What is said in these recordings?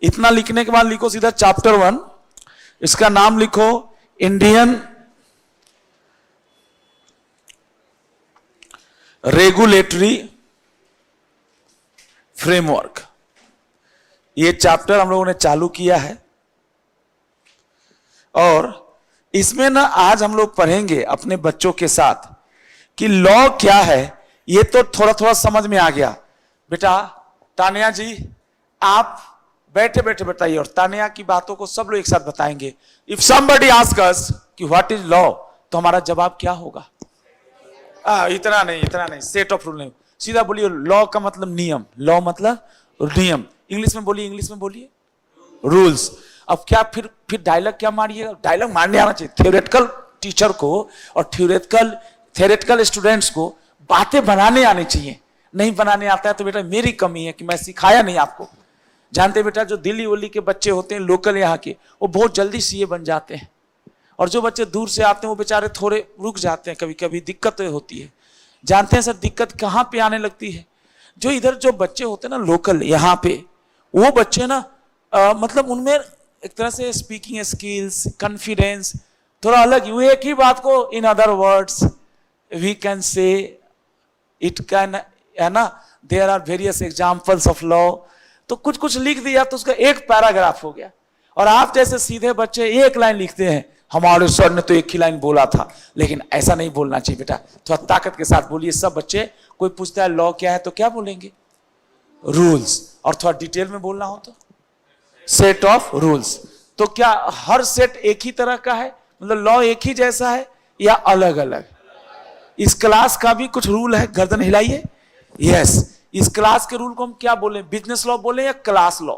इतना लिखने के बाद लिखो सीधा चैप्टर 1, इसका नाम लिखो इंडियन रेगुलेटरी फ्रेमवर्क। ये चैप्टर हम लोगों ने चालू किया है और इसमें ना आज हम लोग पढ़ेंगे अपने बच्चों के साथ कि लॉ क्या है। ये तो थोड़ा थोड़ा समझ में आ गया। बेटा तानिया जी आप बैठे बैठे बताइए और तानिया की बातों को सब लोग एक साथ बताएंगे। इफ समबडी आस्क अस कि व्हाट इज लॉ, तो हमारा जवाब क्या होगा? इतना नहीं, सेट ऑफ रूल नहीं, सीधा बोलिए लॉ का मतलब नियम, लॉ मतलब नियम। इंग्लिश में बोलिए रूल्स। अब क्या फिर डायलॉग क्या मारिएगा? डायलॉग मारने आना चाहिए। थ्योरेटिकल टीचर को और थ्योरेटिकल स्टूडेंट्स को बातें बनाने आनी चाहिए। नहीं बनाने आता है तो बेटा मेरी कमी है कि मैं सिखाया नहीं आपको। जानते बेटा जो दिल्ली वल्ली के बच्चे होते हैं लोकल यहाँ के, वो बहुत जल्दी सीए बन जाते हैं और जो बच्चे दूर से आते हैं वो बेचारे थोड़े रुक जाते हैं, कभी कभी दिक्कत होती है। जानते हैं सर दिक्कत कहाँ पे आने लगती है? जो इधर जो बच्चे होते हैं ना लोकल यहाँ पे, वो बच्चे ना मतलब उनमें एक तरह से स्पीकिंग स्किल्स, कॉन्फिडेंस थोड़ा अलग। वो एक ही बात को in other words we can say it can, है ना, there are various examples of law. तो कुछ कुछ लिख दिया तो उसका एक पैराग्राफ हो गया। और आप जैसे सीधे बच्चे एक लाइन लिखते हैं, हमारे सर ने तो एक ही लाइन बोला था। लेकिन ऐसा नहीं बोलना चाहिए बेटा, थोड़ा ताकत के साथ बोलिए। सब बच्चे, कोई पूछता है लॉ क्या है तो क्या बोलेंगे? रूल्स। और थोड़ा डिटेल में बोलना हो तो सेट ऑफ रूल्स। तो क्या हर सेट एक ही तरह का है, मतलब लॉ एक ही जैसा है या अलग अलग? इस क्लास का भी कुछ रूल है, गर्दन हिलाइए। यस, इस क्लास के रूल को हम क्या बोले? बिजनेस लॉ बोले या क्लास लॉ?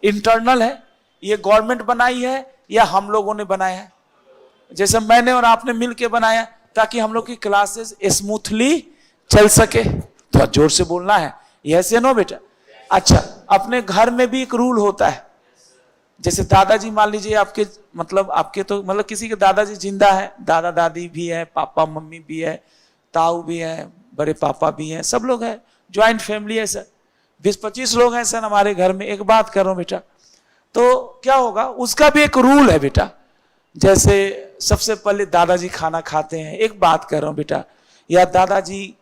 इंटरनल है, ये गवर्नमेंट बनाई है या हम लोगों ने बनाया है? जैसे मैंने और आपने मिलके बनाया ताकि हम लोग की क्लासेस स्मूथली चल सके। तो जोर से बोलना है, यस या नो बेटा? अच्छा, अपने घर में भी एक रूल होता है। जैसे दादाजी मान लीजिए आपके तो मतलब किसी के दादाजी जिंदा है, दादा दादी भी है, पापा मम्मी भी है, ताऊ भी है, बड़े पापा भी हैं, सब लोग हैं, ज्वाइंट फैमिली है सर, 20-25 लोग हैं सर हमारे घर में। एक बात करो बेटा, तो क्या होगा? उसका भी एक रूल है बेटा। जैसे सबसे पहले दादाजी खाना खाते हैं, एक बात कर रहा हूं बेटा, या दादाजी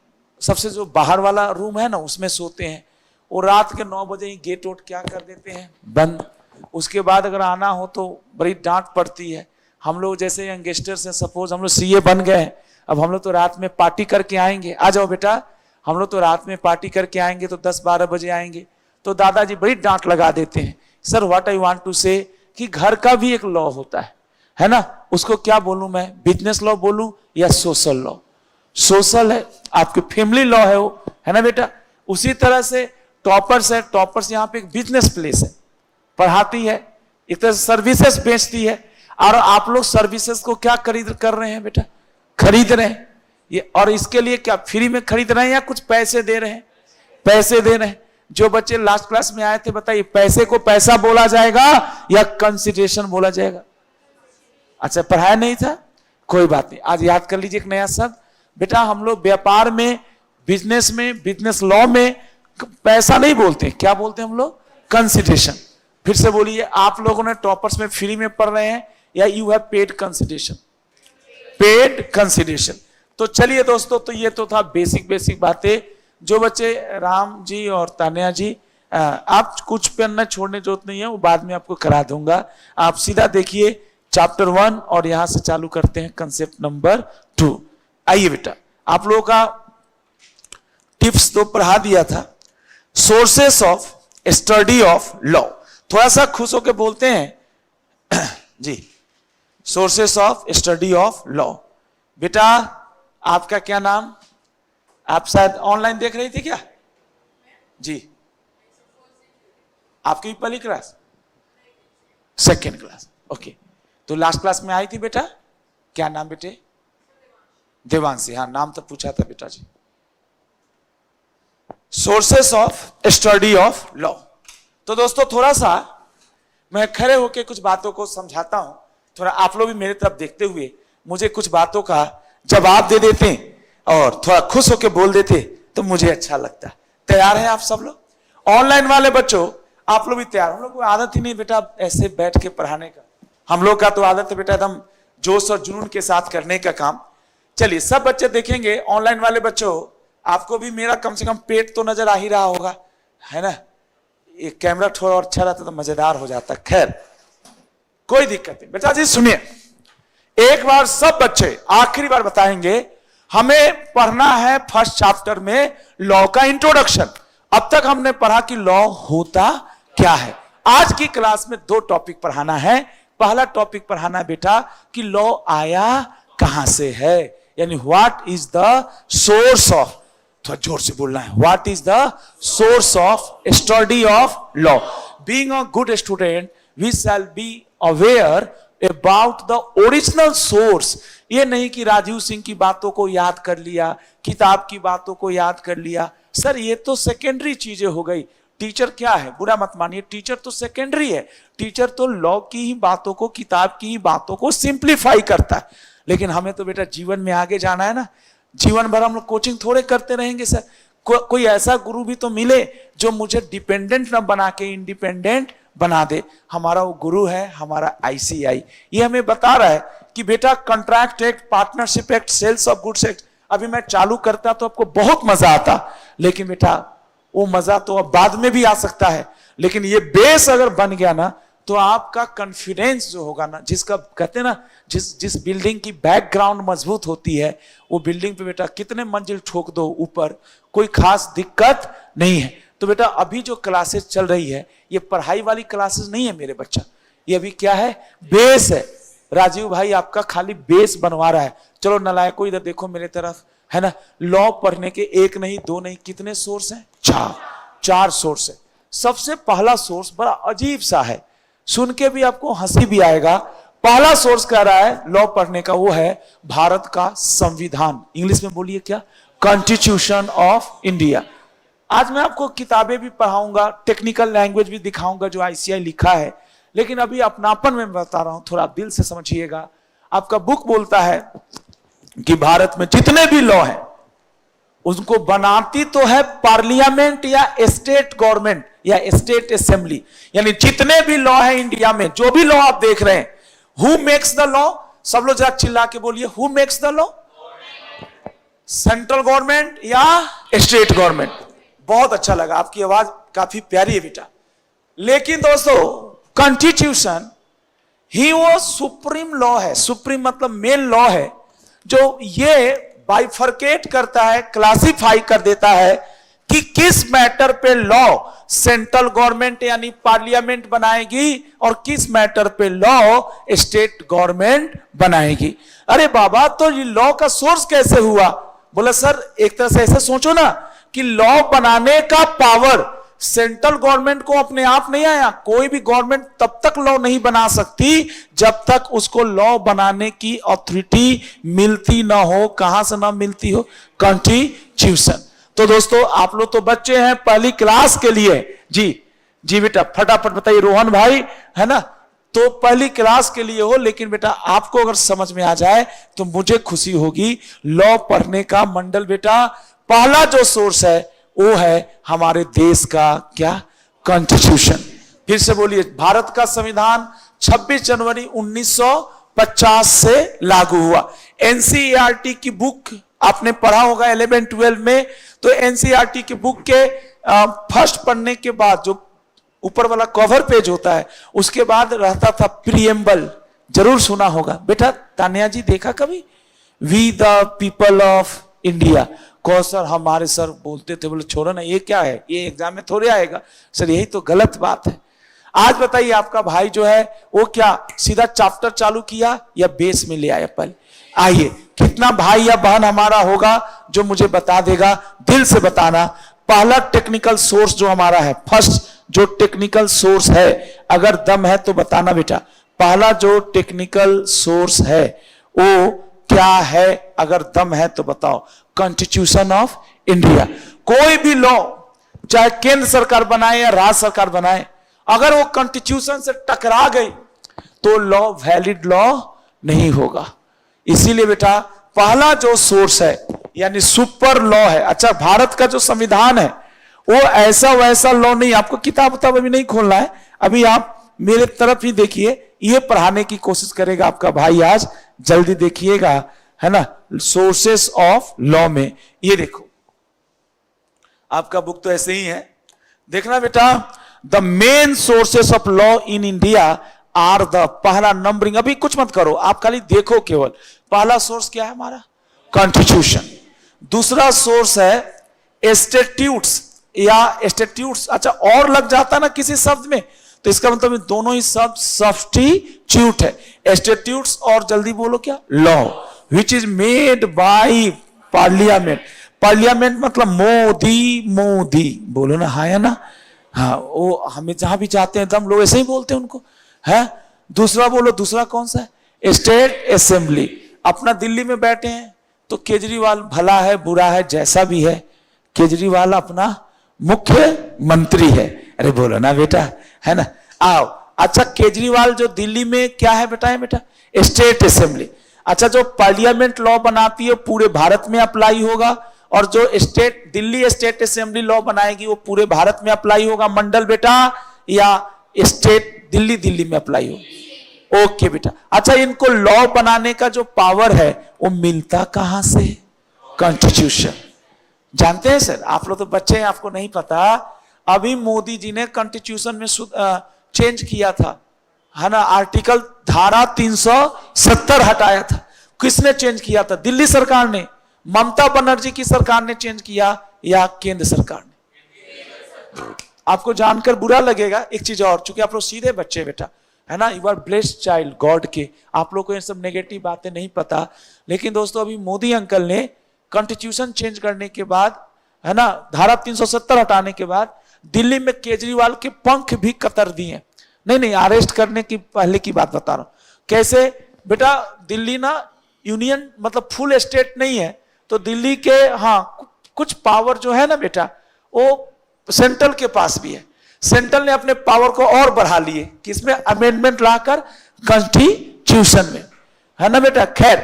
सबसे जो बाहर वाला रूम है ना उसमें सोते हैं, वो रात के 9 बजे ही गेट वोट क्या कर देते हैं? बंद। उसके बाद अगर आना हो तो बड़ी डांट पड़ती है। हम लोग जैसे यंगस्टर्स हैं, सपोज हम लोग सीए बन गए हैं, अब हम लोग तो रात में पार्टी करके आएंगे। आ जाओ बेटा, हम लोग तो रात में पार्टी करके आएंगे तो 10-12 बजे आएंगे, तो दादाजी बड़ी डांट लगा देते हैं। Sir what I want to say कि घर का भी एक लॉ होता है ना? उसको क्या बोलूं मैं? बिजनेस लॉ बोलूं या सोशल लॉ? सोशल है, आपके फैमिली लॉ है वो, है ना बेटा? उसी तरह से टॉपर्स है, टॉपर्स यहाँ पे एक बिजनेस प्लेस है, पढ़ाती है, एक तरह से सर्विसेज बेचती है। और आप लोग सर्विसेज को क्या कर रहे हैं बेटा? खरीद रहे हैं। ये और इसके लिए क्या फ्री में खरीद रहे हैं या कुछ पैसे दे रहे हैं? पैसे दे रहे हैं। जो बच्चे लास्ट क्लास में आए थे बताइए, पैसे को पैसा बोला जाएगा या कंसिडरेशन बोला जाएगा? अच्छा, पढ़ाया नहीं था, कोई बात नहीं, आज याद कर लीजिए एक नया शब्द बेटा। हम लोग व्यापार में, बिजनेस में, बिजनेस लॉ में पैसा नहीं बोलते, क्या बोलते हैं हम लोग? कंसिडरेशन। फिर से बोलिए, आप लोगों ने टॉपर्स में फ्री में पढ़ रहे हैं या you have paid consideration? Paid consideration. तो चलिए दोस्तों, तो ये तो था बेसिक बातें। जो बच्चे राम जी और तानिया जी, आप कुछ पढ़ना छोड़ने जरूरत नहीं है, वो बाद में आपको करा दूंगा। आप सीधा देखिए चैप्टर 1 और यहां से चालू करते हैं कंसेप्ट नंबर 2। आइए बेटा, आप लोगों का टिप्स तो पढ़ा दिया था। Sources of study of law, थोड़ा सा खुश होकर बोलते हैं जी। Sources of study of law. बेटा आपका क्या नाम? आप शायद ऑनलाइन देख रही थी क्या जी? आपकी भी पहली क्लास? Second class, okay. तो लास्ट क्लास में आई थी बेटा, क्या नाम बेटे? देवांशी, हाँ नाम तो पूछा था बेटा जी। Sources of study of law. तो दोस्तों थोड़ा सा मैं खड़े होकर कुछ बातों को समझाता हूं, थोड़ा आप लोग भी मेरे तरफ देखते हुए मुझे कुछ बातों का जवाब दे देते और थोड़ा खुश होकर बोल देते तो मुझे अच्छा लगता। तैयार हैं आप सब लोग? ऑनलाइन वाले बच्चों आप लोग भी तैयार? हम लोग को आदत ही नहीं बेटा ऐसे बैठ के पढ़ाने का, हम लोग का तो आदत है बेटा एकदम जोश और जुनून के साथ करने का काम। चलिए सब बच्चे देखेंगे, ऑनलाइन वाले बच्चों आपको भी मेरा कम से कम पेट तो नजर आ ही रहा होगा, है ना? ये कैमरा थोड़ा और अच्छा रहता तो मजेदार हो जाता। खैर कोई दिक्कत नहीं बेटा जी। सुनिए, एक बार सब बच्चे आखिरी बार बताएंगे, हमें पढ़ना है फर्स्ट चैप्टर में लॉ का इंट्रोडक्शन। अब तक हमने पढ़ा कि लॉ होता क्या है। आज की क्लास में दो टॉपिक पढ़ाना है। पहला टॉपिक पढ़ाना है बेटा कि लॉ आया कहां से है, यानी what is the source of, थोड़ा जोर से बोलना है, what is the source of study of law. Being a good student we shall be aware about the original source. ये नहीं कि राजीव सिंह की बातों को याद कर लिया, किताब की बातों को याद कर लिया। सर ये तो सेकेंडरी चीजें हो गई। टीचर क्या है, बुरा मत मानिए, टीचर तो सेकेंडरी है। टीचर तो लॉ की ही बातों को, किताब की ही बातों को सिंप्लीफाई करता है। लेकिन हमें तो बेटा जीवन में आगे जाना है ना। जीवन भर हम लोग कोचिंग थोड़े करते रहेंगे सर। कोई ऐसा गुरु भी तो मिले जो मुझे डिपेंडेंट ना बना के इंडिपेंडेंट बना दे। हमारा वो गुरु है हमारा ICI। ये हमें बता रहा है कि बेटा contract act, partnership act, sales of goods act अभी मैं चालू करता तो आपको बहुत मजा आता, लेकिन बेटा वो मजा तो अब बाद में भी आ सकता है। लेकिन ये बेस अगर बन गया ना तो आपका कॉन्फिडेंस जो होगा ना, जिसका कहते हैं ना, जिस बिल्डिंग की बैकग्राउंड मजबूत होती है वो बिल्डिंग पे बेटा कितने मंजिल ठोक दो ऊपर, कोई खास दिक्कत नहीं है। तो बेटा अभी जो क्लासेस चल रही है ये पढ़ाई वाली क्लासेस नहीं है मेरे बच्चा, ये अभी क्या है, बेस है। राजीव भाई आपका खाली बेस बनवा रहा है। चलो नलायको इधर देखो मेरे तरफ, है ना? लॉ पढ़ने के एक नहीं दो नहीं कितने सोर्स हैं? चार सोर्स है। सबसे पहला सोर्स बड़ा अजीब सा है, सुन के भी आपको हंसी भी आएगा। पहला सोर्स कह रहा है लॉ पढ़ने का, वो है भारत का संविधान। इंग्लिश में बोलिए क्या? Constitution of India. आज मैं आपको किताबें भी पढ़ाऊंगा, टेक्निकल लैंग्वेज भी दिखाऊंगा जो ICI लिखा है, लेकिन अभी अपनापन में बता रहा हूं, थोड़ा दिल से समझिएगा। आपका बुक बोलता है कि भारत में जितने भी लॉ हैं उनको बनाती तो है पार्लियामेंट या स्टेट गवर्नमेंट या स्टेट असेंबली। यानी जितने भी लॉ है इंडिया में, जो भी लॉ आप देख रहे हैं, हु मेक्स द लॉ? सब लोग जरा चिल्ला के बोलिए, who makes the law? Central government या स्टेट गवर्नमेंट? बहुत अच्छा लगा, आपकी आवाज काफी प्यारी है बेटा। लेकिन दोस्तों कॉन्स्टिट्यूशन ही वो सुप्रीम लॉ है, सुप्रीम मतलब मेन लॉ है, जो ये बाइफरकेट करता है, क्लासिफाई कर देता है कि किस मैटर पे लॉ सेंट्रल गवर्नमेंट यानी पार्लियामेंट बनाएगी और किस मैटर पे लॉ स्टेट गवर्नमेंट बनाएगी। अरे बाबा तो ये लॉ का सोर्स कैसे हुआ? बोला सर एक तरह से ऐसे सोचो ना कि लॉ बनाने का पावर सेंट्रल गवर्नमेंट को अपने आप नहीं आया। कोई भी गवर्नमेंट तब तक लॉ नहीं बना सकती जब तक उसको लॉ बनाने की अथॉरिटी मिलती ना हो। कहां से ना मिलती हो? कॉन्स्टिट्यूशन। तो दोस्तों आप लोग तो बच्चे हैं पहली क्लास के लिए। जी बेटा फटाफट बताइए रोहन भाई, है ना? तो पहली क्लास के लिए हो, लेकिन बेटा आपको अगर समझ में आ जाए तो मुझे खुशी होगी। लॉ पढ़ने का मंडल बेटा पहला जो सोर्स है वो है हमारे देश का क्या? कॉन्स्टिट्यूशन। फिर से बोलिए, भारत का संविधान 26 जनवरी 1950 से लागू हुआ। NCERT की बुक आपने पढ़ा होगा 11-12 में। तो NCERT की बुक के फर्स्ट पढ़ने के बाद जो ऊपर वाला कवर पेज होता है उसके बाद रहता था प्रीएम्बल, जरूर सुना होगा बेटा। तान्या जी देखा कभी? We the people of India. कौन सर? हमारे सर बोलते थे। बोले छोड़ो ना, ये क्या है, ये एग्जाम में थोड़े आएगा। सर यही तो गलत बात है। आज बताइए आपका भाई जो है वो क्या सीधा चैप्टर चालू किया या बेस में ले आया? पहले आइए, कितना भाई या बहन हमारा होगा जो मुझे बता देगा? दिल से बताना। पहला टेक्निकल सोर्स जो हमारा है, फर्स्ट जो टेक्निकल सोर्स है, अगर दम है तो बताना बेटा। पहला जो टेक्निकल सोर्स है वो क्या है? अगर दम है तो बताओ। Constitution of India. कोई भी लॉ चाहे केंद्र सरकार बनाए या राज्य सरकार बनाए, अगर वो कॉन्स्टिट्यूशन से टकरा गई तो लॉ वैलिड लॉ नहीं होगा। इसीलिए बेटा पहला जो सोर्स है यानी सुपर लॉ है। अच्छा, भारत का जो संविधान है वो ऐसा वैसा लॉ नहीं, आपको किताब अभी नहीं खोलना है, अभी आप मेरे तरफ ही देखिए, ये पढ़ाने की कोशिश करेगा आपका भाई आज, जल्दी देखिएगा, है ना। सोर्सेस ऑफ लॉ में ये देखो, आपका बुक तो ऐसे ही है, देखना बेटा। The main sources of law in India are the, पहला नंबरिंग, अभी कुछ मत करो, आप खाली देखो केवल। पहला सोर्स क्या है हमारा? कॉन्स्टिट्यूशन। दूसरा सोर्स है स्टैट्यूट्स या स्टैट्यूट्स, अच्छा और लग जाता ना किसी शब्द में तो इसका मतलब दोनों ही शब्द सब्स्टिट्यूट है। स्टैट्यूट्स और जल्दी बोलो क्या? Law which is made by parliament. Parliament मतलब मोदी, मोदी बोलो ना, हाँ या ना? हाँ, वो हमें जहां भी जाते हैं तो हम लोग ऐसे ही बोलते हैं उनको, है। दूसरा बोलो, दूसरा कौन सा है? State assembly. अपना दिल्ली में बैठे हैं तो केजरीवाल भला है बुरा है जैसा भी है, केजरीवाल अपना मुख्य मंत्री है। अरे बोलो ना बेटा, है ना। आओ, अच्छा केजरीवाल जो दिल्ली में क्या है बेटा? है बेटा स्टेट असेंबली। अच्छा, जो पार्लियामेंट लॉ बनाती है पूरे भारत में अप्लाई होगा, और जो state Delhi state assembly law बनाएगी वो पूरे भारत में अप्लाई होगा। मंडल बेटा या स्टेट दिल्ली दिल्ली में अप्लाई होगा। ओके बेटा। अच्छा, इनको लॉ बनाने का जो पावर है वो मिलता कहां से? कॉन्स्टिट्यूशन। जानते हैं सर, आप लोग तो बच्चे हैं, आपको नहीं पता। अभी मोदी जी ने कॉन्स्टिट्यूशन में चेंज किया था, है ना। आर्टिकल धारा 370 हटाया था। किसने चेंज किया था? दिल्ली सरकार ने। ममता बनर्जी की सरकार ने चेंज किया या केंद्र सरकार ने? आपको जानकर बुरा लगेगा, एक चीज और, चूंकि आप लोग सीधे बच्चे बेटा, है ना, you are blessed child God के, आप लोग को ये सब नेगेटिव बातें नहीं पता। लेकिन दोस्तों, अभी मोदी अंकल ने कॉन्स्टिट्यूशन चेंज करने के बाद, है ना, धारा 370 हटाने के बाद दिल्ली में केजरीवाल के पंख भी कतर दिए। नहीं, अरेस्ट करने की पहले की बात बता रहा हूं। कैसे बेटा? दिल्ली ना यूनियन मतलब फुल स्टेट नहीं है, तो दिल्ली के हाँ कुछ पावर जो है ना बेटा, वो सेंट्रल के पास भी है। सेंट्रल ने अपने पावर को और बढ़ा लिए, किसमें? अमेंडमेंट लाकर कॉन्स्टिट्यूशन में, है ना बेटा। खैर,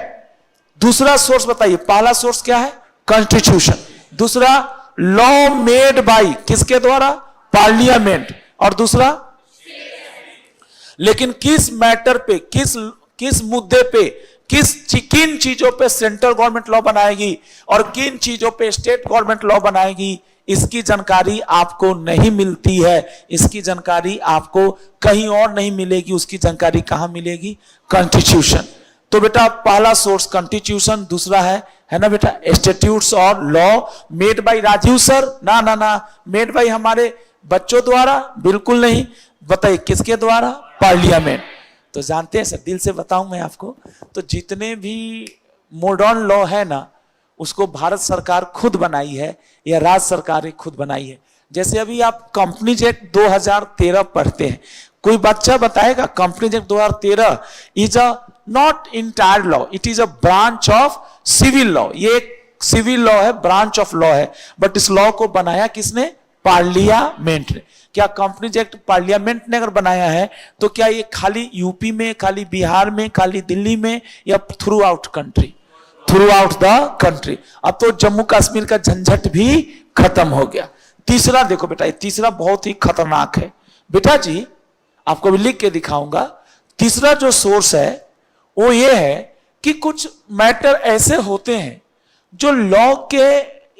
दूसरा सोर्स बताइए, पहला सोर्स क्या है? कॉन्स्टिट्यूशन। दूसरा लॉ मेड बाय, किसके द्वारा? पार्लियामेंट। और दूसरा, लेकिन किस मैटर पे, किस मुद्दे पे, किन चीजों पे सेंट्रल गवर्नमेंट लॉ बनाएगी और किन चीजों पे स्टेट गवर्नमेंट लॉ बनाएगी, इसकी जानकारी आपको नहीं मिलती है। इसकी जानकारी आपको कहीं और नहीं मिलेगी। उसकी जानकारी कहां मिलेगी? कॉन्स्टिट्यूशन। तो बेटा पहला सोर्स कॉन्स्टिट्यूशन, दूसरा है ना बेटा स्टैट्यूट्स और law made by Rajiv sir. ना, मेड बाय हमारे बच्चों द्वारा? बिल्कुल नहीं। बताइए किसके द्वारा? पार्लियामेंट। तो जानते हैं सर, दिल से बताऊं मैं आपको, तो जितने भी मॉडर्न लॉ है ना, उसको भारत सरकार खुद बनाई है या राज्य सरकारें खुद बनाई है। जैसे अभी आप कंपनीज एक्ट 2013 पढ़ते हैं, कोई बच्चा बताएगा companies act 2013 is a not entire law, it is a branch of civil law. ये एक सिविल लॉ है, ब्रांच ऑफ लॉ है, बट इस लॉ को बनाया किसने? पार्लियामेंट ने। क्या कंपनीज एक्ट पार्लियामेंट ने अगर बनाया है तो क्या ये खाली यूपी में, खाली बिहार में, खाली दिल्ली में, या through out country? Through out the country. अब तो जम्मू कश्मीर का झंझट भी खत्म हो गया। तीसरा देखो बेटा, ये तीसरा बहुत ही खतरनाक है बेटा जी, आपको भी लिख के दिखाऊंगा। तीसरा जो सोर्स है वो ये है कि कुछ मैटर ऐसे होते हैं जो लॉ के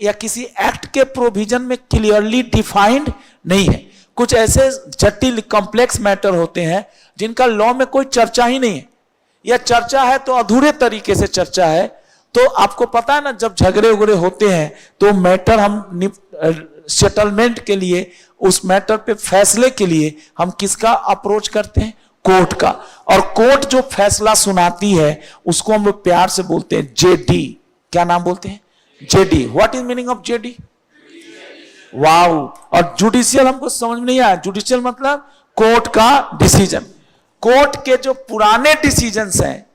या किसी एक्ट के प्रोविजन में क्लियरली डिफाइंड नहीं है। कुछ ऐसे जटिल कॉम्प्लेक्स मैटर होते हैं जिनका लॉ में कोई चर्चा ही नहीं है, या चर्चा है तो अधूरे तरीके से चर्चा है। तो आपको पता है ना, जब झगड़े उगड़े होते हैं तो मैटर हम सेटलमेंट के लिए, उस मैटर पे फैसले के लिए हम किसका अप्रोच करते हैं? कोर्ट का। और कोर्ट जो फैसला सुनाती है उसको हम लोग प्यार से बोलते हैं जेडी। क्या नाम बोलते हैं? JD. What is meaning of JD? Wow. और जुडिशियल हमको समझ में नहीं आया। जुडिशियल मतलब कोर्ट का डिसीजन। कोर्ट के जो पुराने डिसीजंस हैं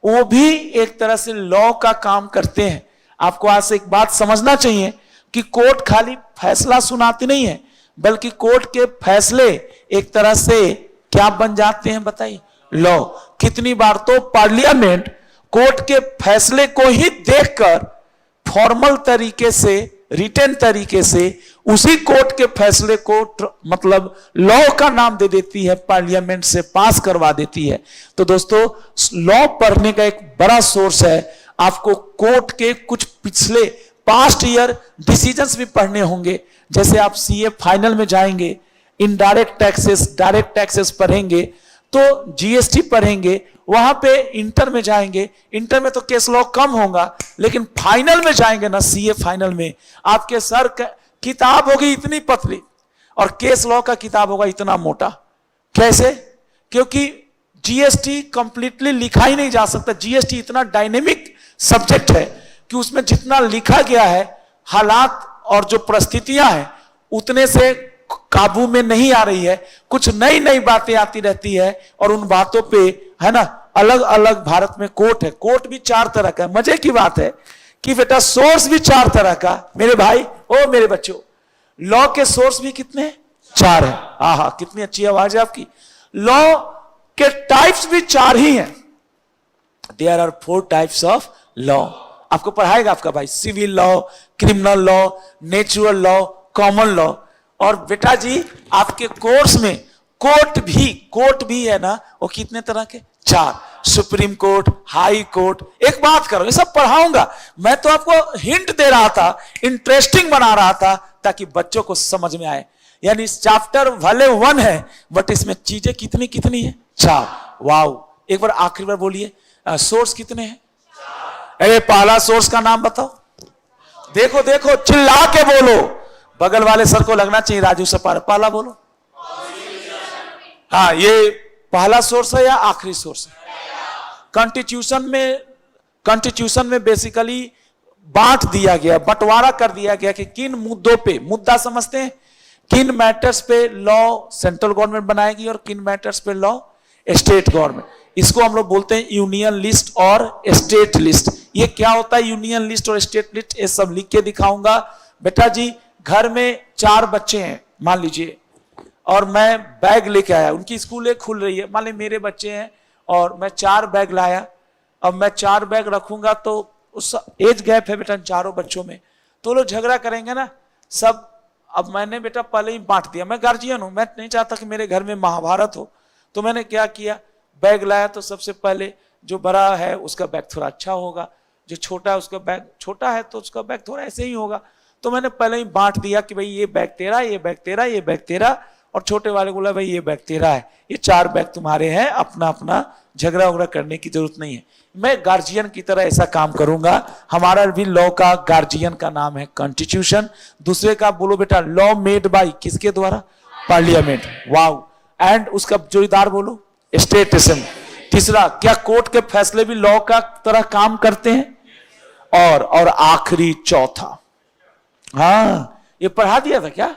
वो भी एक तरह से लॉ का काम करते हैं। आपको आज से एक बात समझना चाहिए कि कोर्ट खाली फैसला सुनाती नहीं है, बल्कि कोर्ट के फैसले एक तरह से क्या बन जाते हैं बताइए? लॉ। कितनी बार तो पार्लियामेंट कोर्ट के फैसले को ही देखकर फॉर्मल तरीके से, रिटन तरीके से उसी कोर्ट के फैसले को मतलब लॉ का नाम दे देती है, पार्लियामेंट से पास करवा देती है। तो दोस्तों, लॉ पढ़ने का एक बड़ा सोर्स है। आपको कोर्ट के कुछ पिछले पास्ट ईयर डिसीजंस भी पढ़ने होंगे। जैसे आप सीए फाइनल में जाएंगे, इनडायरेक्ट टैक्सेस, डायरेक्ट टैक्सेस पढ़ेंगे, तो जीएसटी पढ़ेंगे। वहां पे इंटर में जाएंगे, इंटर में तो केस लॉ कम होगा, लेकिन फाइनल में जाएंगे ना, सीए फाइनल में आपके सर किताब होगी इतनी पतली और केस लॉ का किताब होगा इतना मोटा। कैसे? क्योंकि जीएसटी कंप्लीटली लिखा ही नहीं जा सकता। जीएसटी इतना डायनेमिक सब्जेक्ट है कि उसमें जितना लिखा गया है, हालात और जो परिस्थितियां हैं उतने से काबू में नहीं आ रही है। कुछ नई नई बातें आती रहती है और उन बातों पे, है ना, अलग अलग भारत में कोर्ट है। कोर्ट भी 4 तरह का है। मजे की बात है कि बेटा सोर्स भी 4 तरह का। मेरे भाई, ओ मेरे बच्चों, लॉ के सोर्स भी कितने? 4 है। आहा, कितनी अच्छी आवाज है आपकी। लॉ के टाइप्स भी 4 ही हैं। There are 4 types of law. आपको पढ़ाएगा आपका भाई, civil law, criminal law, natural law, common law. और बेटा जी, आपके कोर्स में कोर्ट भी है ना, वो कितने तरह के? 4। Supreme court, high court. एक बात करो, ये सब पढ़ाऊंगा मैं, तो आपको हिंट दे रहा था, इंटरेस्टिंग बना रहा था ताकि बच्चों को समझ में आए। यानी इस चैप्टर भले 1 है, बट इसमें चीजें कितनी कितनी है? 4। वाओ। एक बार आखिरी बार बोलिए, सोर्स कितने हैं? अरे पहला सोर्स का नाम बताओ। देखो देखो, चिल्ला के बोलो, बगल वाले सर को लगना चाहिए राजू से पहला बोलो। हाँ, ये पहला सोर्स है या आखिरी सोर्स है? कॉन्स्टिट्यूशन में बेसिकली बांट दिया गया, बंटवारा कर दिया गया कि किन मुद्दों पे, मुद्दा समझते हैं, किन मैटर्स पे लॉ सेंट्रल गवर्नमेंट बनाएगी और किन मैटर्स पे लॉ स्टेट गवर्नमेंट। इसको हम लोग बोलते हैं यूनियन लिस्ट और स्टेट लिस्ट। ये क्या होता है यूनियन लिस्ट और स्टेट लिस्ट, ये सब लिख के दिखाऊंगा। बेटा जी, घर में 4 बच्चे हैं मान लीजिए, और मैं बैग लेके आया, उनकी स्कूलें खुल रही है, मान लीजिए मेरे बच्चे हैं और मैं 4 बैग लाया। अब मैं 4 बैग रखूंगा तो उस एज गैप है बेटा चारों बच्चों में, तो लोग झगड़ा करेंगे ना सब। अब मैंने बेटा पहले ही बांट दिया, मैं गार्जियन हूं, मैं नहीं चाहता कि मेरे घर में महाभारत हो। तो मैंने क्या किया, बैग लाया तो सबसे पहले जो बड़ा है उसका बैग थोड़ा अच्छा होगा, जो छोटा है उसका बैग छोटा है तो उसका बैग थोड़ा ऐसे ही होगा। तो मैंने पहले ही बांट दिया कि भाई ये बैग तेरा, ये बैग तेरा, ये बैग तेरा, और छोटे वाले को बोला भाई ये बैग तेरा है, ये 4 बैग तुम्हारे हैं, अपना अपना झगड़ा उगड़ा करने की जरूरत नहीं है। मैं गार्जियन की तरह ऐसा काम करूंगा। हमारा भी लॉ का गार्जियन का नाम है कॉन्स्टिट्यूशन। दूसरे का बोलो बेटा, लॉ मेड बाय किसके द्वारा? पार्लियामेंट। वाओ। एंड उसका जोड़ीदार बोलो, स्टेट असेंबली। तीसरा, क्या कोर्ट के फैसले भी लॉ का तरह काम करते हैं? और आखिरी चौथा, हाँ ये पढ़ा दिया था क्या?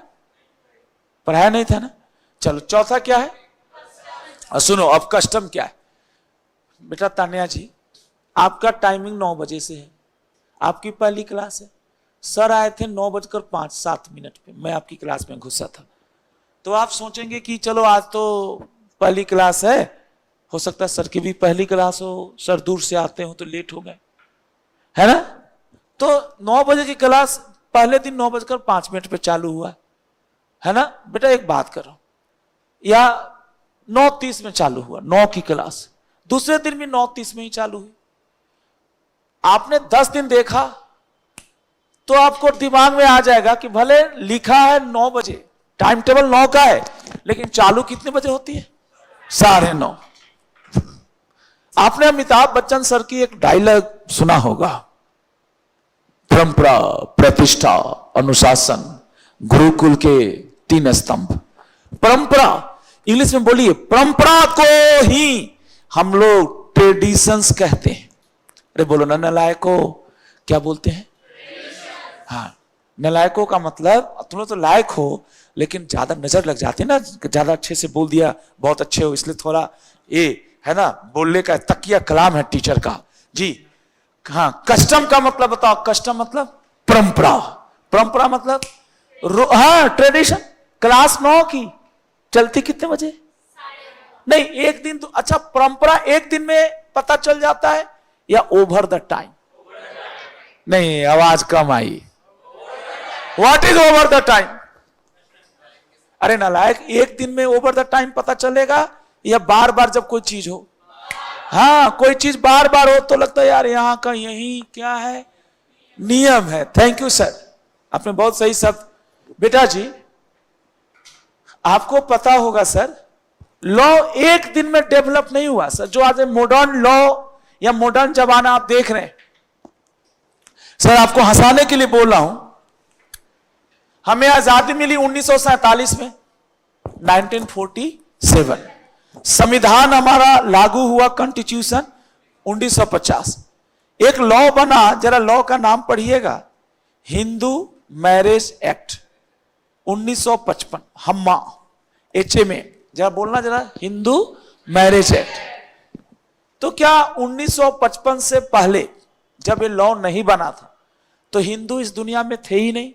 पढ़ाया नहीं था ना? चलो चौथा क्या है? सुनो, अब कस्टम क्या है बेटा। तान्या जी, आपका टाइमिंग 9 बजे से है, आपकी पहली क्लास है। सर आए थे 9:05-7 पे, मैं आपकी क्लास में घुसा था। तो आप सोचेंगे कि चलो आज तो पहली क्लास है, हो सकता है सर की भी पहली क्लास हो, सर दूर से आते हो तो लेट हो गए, है ना? तो 9 बजे की क्लास पहले दिन 9:05 पे चालू हुआ, है ना बेटा? एक बात करो, या 9:30 में चालू हुआ 9 की क्लास, दूसरे दिन भी 9:30 में ही चालू हुई। आपने 10 दिन देखा तो आपको दिमाग में आ जाएगा कि भले लिखा है 9 बजे, टाइम टेबल 9 का है, लेकिन चालू कितने बजे होती है? 9:30। आपने अमिताभ बच्चन सर की एक डायलॉग सुना होगा, परंपरा, प्रतिष्ठा, अनुशासन, गुरुकुल के 3 स्तंभ। परंपरा, इंग्लिश में बोलिए, परंपरा को ही हम लोग ट्रेडिशंस कहते हैं। अरे बोलो ना नलायको, क्या बोलते हैं? हाँ, नलायकों का मतलब तुम लोग तो लायक हो, लेकिन ज्यादा नजर लग जाती है ना, ज्यादा अच्छे से बोल दिया, बहुत अच्छे हो, इसलिए थोड़ा ये है ना, बोलने का तकिया कलाम है टीचर का जी। हाँ, कस्टम का मतलब बताओ। कस्टम मतलब परंपरा, परंपरा मतलब हाँ ट्रेडिशन। क्लास 9 की चलती कितने बजे? नहीं, एक दिन तो अच्छा, परंपरा एक दिन में पता चल जाता है या ओवर द टाइम? नहीं, आवाज कम आई। What is over the time? अरे नालायक, एक दिन में ओवर द टाइम पता चलेगा या बार बार जब कोई चीज हो? हाँ, कोई चीज बार बार हो तो लगता है यार यहां का यही क्या है, नियम है। थैंक यू सर, आपने बहुत सही शब्द। बेटा जी, आपको पता होगा सर, लॉ एक दिन में डेवलप नहीं हुआ सर। जो आज मॉडर्न लॉ या मॉडर्न जमाना आप देख रहे हैं सर, आपको हंसाने के लिए बोल रहा हूं। हमें आजादी मिली 1947 में, 1947। संविधान हमारा लागू हुआ, कॉन्स्टिट्यूशन 1950। एक लॉ बना, जरा लॉ का नाम पढ़िएगा, हिंदू मैरिज एक्ट 1955, हम्मा HMA, जरा बोलना जरा, हिंदू मैरिज एक्ट। तो क्या 1955 से पहले जब ये लॉ नहीं बना था तो हिंदू इस दुनिया में थे ही नहीं?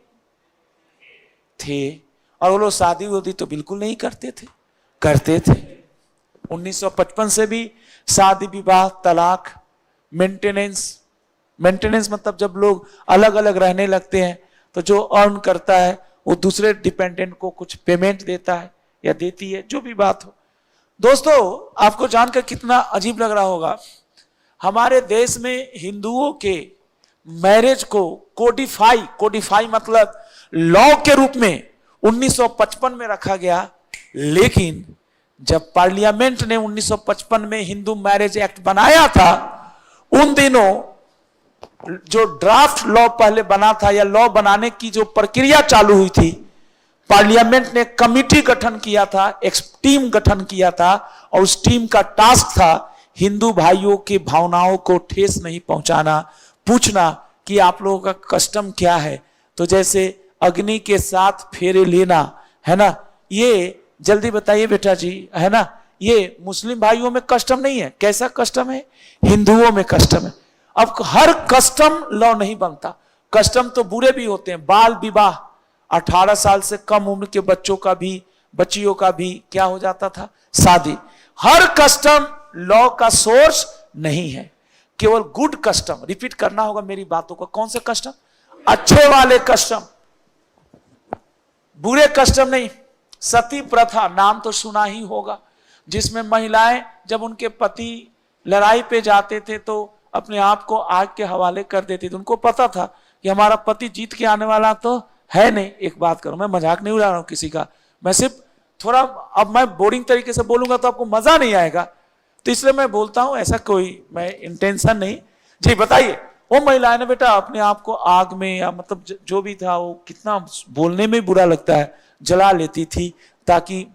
थे। और वो लोग शादी वादी तो बिल्कुल नहीं करते थे, करते थे। 1955 से भी शादी विवाह, तलाक, मेंटेनेंस मतलब जब लोग अलग अलग रहने लगते हैं तो जो अर्न करता है वो दूसरे डिपेंडेंट को कुछ पेमेंट देता है या देती है, जो भी बात हो। दोस्तों, आपको जानकर कितना अजीब लग रहा होगा, हमारे देश में हिंदुओं के मैरिज को कोडिफाई मतलब लॉ के रूप में 1955 में रखा गया। लेकिन जब पार्लियामेंट ने 1955 में हिंदू मैरिज एक्ट बनाया था, उन दिनों जो ड्राफ्ट लॉ पहले बना था या लॉ बनाने की जो प्रक्रिया चालू हुई थी, पार्लियामेंट ने कमिटी गठन किया था, एक टीम गठन किया था, और उस टीम का टास्क था हिंदू भाइयों की भावनाओं को ठेस नहीं पहुंचाना, पूछना कि आप लोगों का कस्टम क्या है। तो जैसे अग्नि के साथ फेरे लेना है ना, ये जल्दी बताइए बेटा जी, है ना, ये मुस्लिम भाइयों में कस्टम नहीं है। कैसा कस्टम है? हिंदुओं में कस्टम है। अब हर कस्टम लॉ नहीं बनता, कस्टम तो बुरे भी होते हैं। बाल विवाह, 18 साल से कम उम्र के बच्चों का भी, बच्चियों का भी क्या हो जाता था, शादी। हर कस्टम लॉ का सोर्स नहीं है, केवल गुड कस्टम। रिपीट करना होगा मेरी बातों को। कौन से कस्टम? अच्छे वाले कस्टम, बुरे कस्टम नहीं। सती प्रथा नाम तो सुना ही होगा, जिसमें महिलाएं जब उनके पति लड़ाई पे जाते थे तो अपने आप को आग के हवाले कर देती थी। उनको पता था कि हमारा पति जीत के आने वाला तो है नहीं। एक बात करो, मैं मजाक नहीं उड़ा रहा हूं किसी का, मैं सिर्फ थोड़ा, अब मैं बोरिंग तरीके से बोलूंगा तो आपको मजा नहीं आएगा, तो इसलिए मैं बोलता हूं, ऐसा कोई मैं इंटेंशन नहीं। जी बताइए, वो महिलाएं ने बेटा अपने आप को आग में या मतलब जो भी था, वो कितना बोलने में बुरा लगता है, जला लेती थी ताकि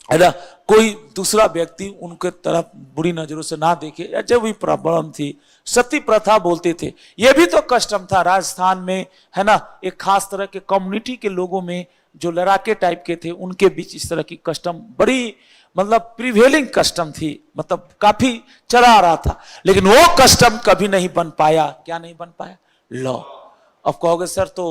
है ना कोई दूसरा व्यक्ति उनके तरफ बुरी नजरों से ना देखे, या जो भी प्रॉब्लम थी, सती प्रथा बोलते थे। यह भी तो कस्टम था राजस्थान में, है ना, एक खास तरह के कम्युनिटी के लोगों में जो लड़ाके टाइप के थे, उनके बीच इस तरह की कस्टम बड़ी मतलब प्रिवेलिंग कस्टम थी, मतलब काफी चला आ रहा था। लेकिन वो कस्टम कभी नहीं बन पाया। क्या नहीं बन पाया? लॉ। अब कहोगे सर तो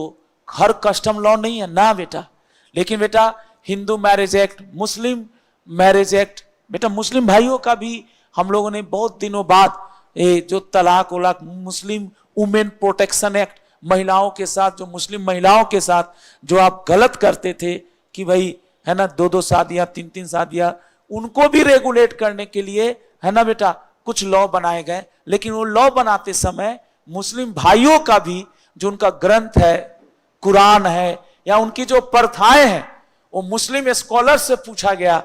हर कस्टम लॉ नहीं है ना बेटा। लेकिन बेटा हिंदू मैरिज एक्ट, मुस्लिम मैरिज एक्ट, बेटा मुस्लिम भाइयों का भी हम लोगों ने बहुत दिनों बाद ये जो तलाक वलाक, मुस्लिम वुमेन प्रोटेक्शन एक्ट, महिलाओं के साथ जो मुस्लिम महिलाओं के साथ जो आप गलत करते थे कि भाई है ना 2-2 शादियां 3-3 शादियां, उनको भी रेगुलेट करने के लिए है ना बेटा कुछ लॉ बनाए गए। लेकिन वो लॉ बनाते समय मुस्लिम भाइयों का भी जो उनका ग्रंथ है, कुरान है, या उनकी जो प्रथाएं हैं, वो मुस्लिम स्कॉलर से पूछा गया।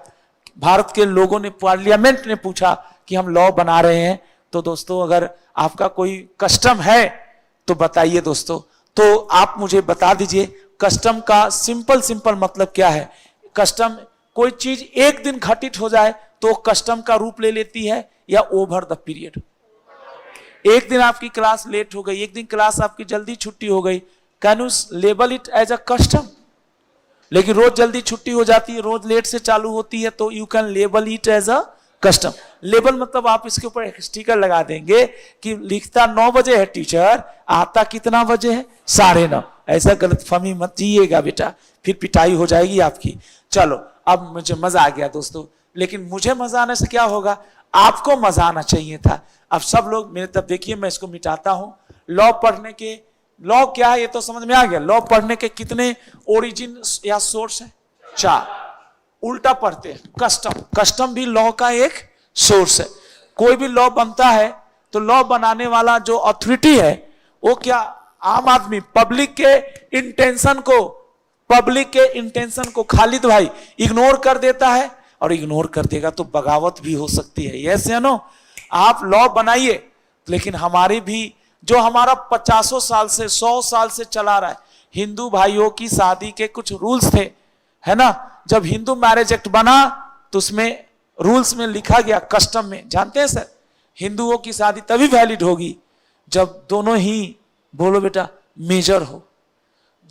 भारत के लोगों ने, पार्लियामेंट ने पूछा कि हम लॉ बना रहे हैं, तो दोस्तों अगर आपका कोई कस्टम है तो बताइए दोस्तों। तो आप मुझे बता दीजिए कस्टम का सिंपल मतलब क्या है। कस्टम कोई चीज एक दिन घटित हो जाए तो कस्टम का रूप ले लेती है, या ओवर द पीरियड। एक दिन आपकी क्लास लेट हो गई, एक दिन क्लास आपकी जल्दी छुट्टी हो गई, can you label it as a custom? लेकिन रोज जल्दी छुट्टी हो जाती है, रोज लेट से चालू होती है, तो you can label it as a custom. Label मतलब आप इसके ऊपर एक स्टिकर लगा देंगे कि लिखता 9 बजे है टीचर, आता कितना बजे है? 9:30। ऐसा गलतफहमी मत जिएगा बेटा, फिर पिटाई हो जाएगी आपकी। चलो, अब मुझे मजा आ गया दोस्तों, लेकिन मुझे मजा आने से क्या होगा, आपको मजा आना चाहिए था। अब सब लोग मेरे तरफ देखिए, मैं इसको मिटाता हूं। लॉ पढ़ने के, लॉ क्या है ये तो समझ में आ गया। लॉ पढ़ने के कितने ओरिजिन या सोर्स है? 4, उल्टा पढ़ते हैं कस्टम। कस्टम भी लॉ का एक सोर्स है। कोई भी लॉ बनता है तो लॉ बनाने वाला जो अथॉरिटी है वो क्या, आम आदमी, पब्लिक के इंटेंशन को खालिद भाई इग्नोर कर देता है, और इग्नोर कर देगा तो बगावत भी हो सकती है। यस या नो? आप लॉ बनाइए, लेकिन हमारी भी जो हमारा 50 साल से 100 साल से चला रहा है, हिंदू भाइयों की शादी के कुछ रूल्स थे, है ना? जब हिंदू मैरिज एक्ट बना तो उसमें रूल्स में लिखा गया, कस्टम में, जानते हैं सर, हिंदुओं की शादी तभी वैलिड होगी जब दोनों ही, बोलो बेटा, मेजर हो,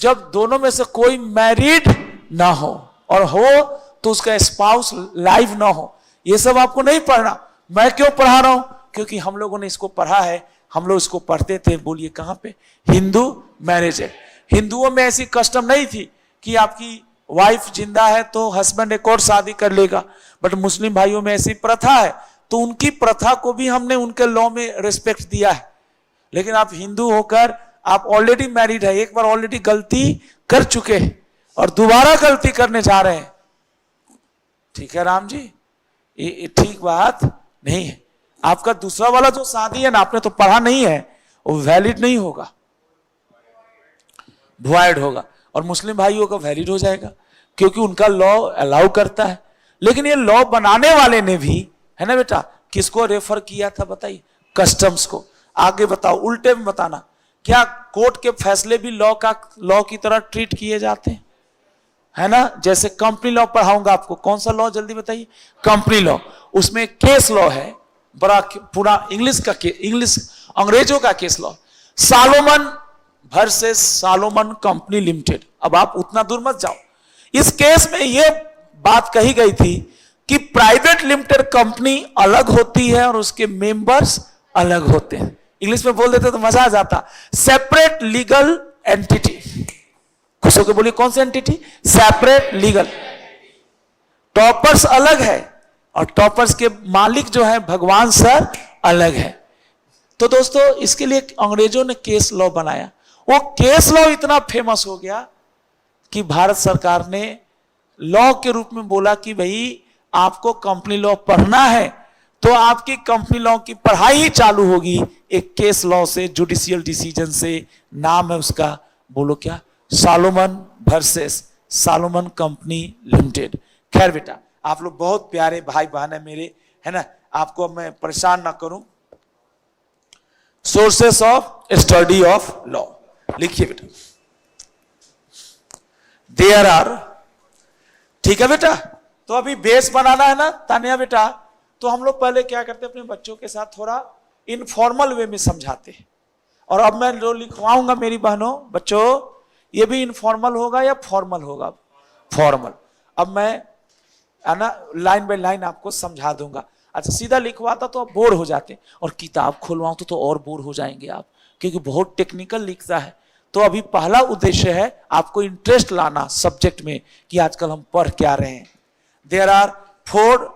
जब दोनों में से कोई मैरिड ना हो, और हो तो उसका स्पाउस लाइव ना हो। ये सब आपको नहीं पढ़ना। मैं क्यों पढ़ा रहा हूं? क्योंकि हम लोगों ने इसको पढ़ा है, हम लोग इसको पढ़ते थे। बोलिए कहां पे? Hindu marriage act. हिंदुओं में ऐसी कस्टम नहीं थी कि आपकी वाइफ जिंदा है तो हस्बैंड एक और शादी कर लेगा, बट मुस्लिम भाइयों में ऐसी प्रथा है, तो उनकी प्रथा को भी हमने उनके लॉ में रिस्पेक्ट दिया है। लेकिन आप हिंदू होकर आप ऑलरेडी मैरिड है, एक बार ऑलरेडी गलती कर चुके हैं और दोबारा गलती करने जा रहे हैं। ठीक है राम जी, ये ठीक बात नहीं है। आपका दूसरा वाला जो शादी है ना, आपने तो पढ़ा नहीं है, वो वैलिड नहीं होगा, वॉइड होगा। और मुस्लिम भाइयों का वैलिड हो जाएगा, क्योंकि उनका लॉ अलाउ करता है। लेकिन ये लॉ बनाने वाले ने भी, है ना बेटा, किसको रेफर किया था बताइए? कस्टम्स को। आगे बताओ, उल्टे में बताना, क्या कोर्ट के फैसले भी लॉ की तरह ट्रीट किए जाते हैं? है ना? जैसे कंपनी लॉ पढ़ाऊंगा आपको। कौन सा लॉ जल्दी बताइए? Company law. उसमें केस लॉ है, बड़ा पूरा इंग्लिश अंग्रेजों का case law, Salomon versus Salomon company limited. अब आप उतना दूर मत जाओ। इस केस में यह बात कही गई थी कि प्राइवेट लिमिटेड कंपनी अलग होती है और उसके मेंबर्स अलग होते हैं। इंग्लिश में बोल देते तो मजा आ जाता। Separate legal entity. खुश होकर बोलिए, कौन सी एंटिटी? Separate legal. टॉपर्स अलग है और टॉपर्स के मालिक जो है भगवान सर अलग है। तो दोस्तों, इसके लिए अंग्रेजों ने केस लॉ बनाया। वो केस लॉ इतना फेमस हो गया कि भारत सरकार ने लॉ के रूप में बोला कि भाई आपको कंपनी लॉ पढ़ना है तो आपकी कंपनी लॉ की पढ़ाई ही चालू होगी एक केस लॉ से, जुडिशियल डिसीजन से। नाम है उसका, बोलो क्या? Salomon versus Salomon company limited. खैर बेटा, आप लोग बहुत प्यारे भाई बहन है मेरे, है ना? आपको मैं परेशान ना करूं। Sources of study of law लिखिए बेटा। देयर आर, ठीक है बेटा? तो अभी बेस बनाना है ना तानिया बेटा, तो हम लोग पहले क्या करते हैं, अपने बच्चों के साथ थोड़ा इनफॉर्मल वे में समझाते हैं। और अब मैं जो लिखवाऊंगा मेरी बहनों, बच्चों, ये भी इनफॉर्मल होगा या फॉर्मल होगा? फॉर्मल। अब मैं है ना लाइन बाय लाइन आपको समझा दूंगा। अच्छा, सीधा लिखवाता तो आप बोर हो जाते, और किताब खुलवाऊं तो और बोर हो जाएंगे आप, क्योंकि बहुत टेक्निकल लिखता है। तो अभी पहला उद्देश्य है आपको इंटरेस्ट लाना सब्जेक्ट में कि आजकल हम पढ़ क्या रहे हैं। There are 4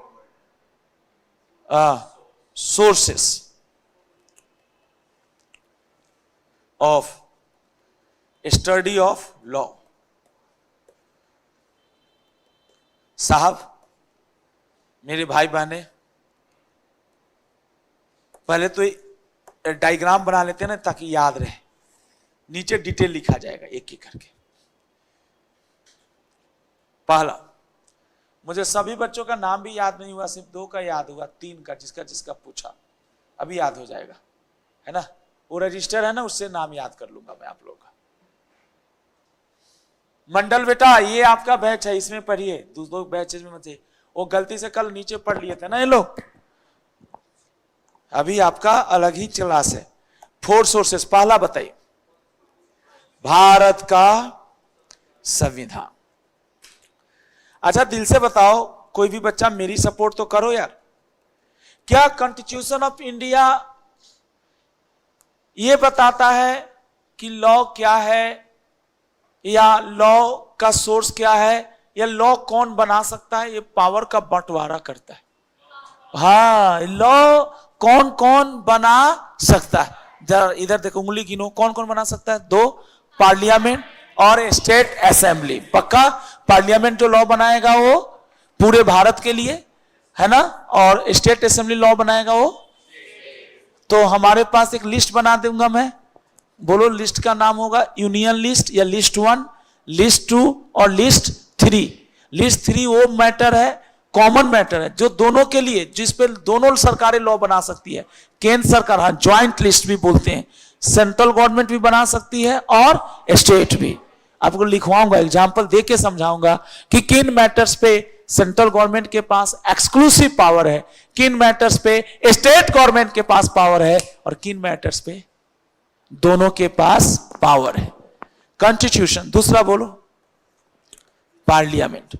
sources of study of law। साहब, मेरे भाई बहने, पहले तो डायग्राम बना लेते हैं ना ताकि याद रहे, नीचे डिटेल लिखा जाएगा एक एक करके। पहला, मुझे सभी बच्चों का नाम भी याद नहीं हुआ, सिर्फ 2 का याद हुआ, 3 का, जिसका पूछा अभी याद हो जाएगा, है ना? वो रजिस्टर है ना, उससे नाम याद कर लूंगा मैं आप लोगों का। मंडल बेटा, ये आपका बैच है, इसमें पढ़िए। 2 बैचेज में मत, वो गलती से कल नीचे पढ़ लिए थे ना ये लोग, अभी आपका अलग ही क्लास है। 4 सोर्सेस। पहला बताइए, भारत का संविधान। अच्छा, दिल से बताओ, कोई भी बच्चा मेरी सपोर्ट तो करो यार। क्या कॉन्स्टिट्यूशन ऑफ इंडिया ये बताता है कि लॉ क्या है, या लॉ का सोर्स क्या है, या लॉ कौन बना सकता है? ये पावर का बंटवारा करता है। हाँ, लॉ कौन कौन बना सकता है? इधर देखो, उंगली गिनो, कौन कौन बना सकता है? 2, पार्लियामेंट और स्टेट असेंबली। पक्का? पार्लियामेंट जो लॉ बनाएगा वो पूरे भारत के लिए, है ना, और स्टेट असेंबली लॉ बनाएगा वो। तो हमारे पास एक लिस्ट बना दूंगा मैं, बोलो लिस्ट का नाम होगा यूनियन लिस्ट या लिस्ट 1, लिस्ट 2 और लिस्ट 3। लिस्ट 3 वो मैटर है, कॉमन मैटर है, जो दोनों के लिए, जिस पे दोनों सरकारें लॉ बना सकती है। केंद्र सरकार, हाँ, ज्वाइंट लिस्ट भी बोलते हैं, सेंट्रल गवर्नमेंट भी बना सकती है और स्टेट भी। आपको लिखवाऊंगा, एग्जाम्पल दे के समझाऊंगा कि किन मैटर्स पे सेंट्रल गवर्नमेंट के पास एक्सक्लूसिव पावर है, किन मैटर्स पे स्टेट गवर्नमेंट के पास पावर है और किन मैटर्स पे दोनों के पास पावर है। कॉन्स्टिट्यूशन। दूसरा बोलो पार्लियामेंट।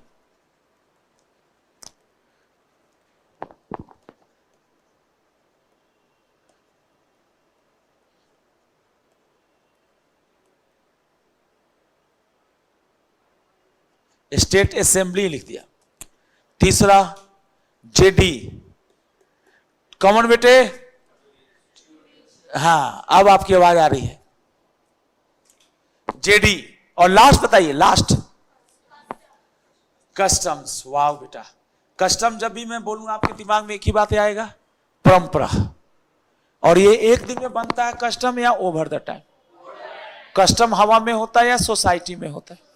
स्टेट असेंबली लिख दिया। तीसरा जेडी, कॉमन बेटे, हाँ अब आपकी आवाज आ रही है, जेडी। और लास्ट बताइए, लास्ट कस्टम्स। वाह बेटा, कस्टम जब भी मैं बोलूंगा आपके दिमाग में एक ही बात आएगा, परंपरा। और ये एक दिन में बनता है कस्टम या ओवर द टाइम? कस्टम हवा में होता है या सोसाइटी में होता है?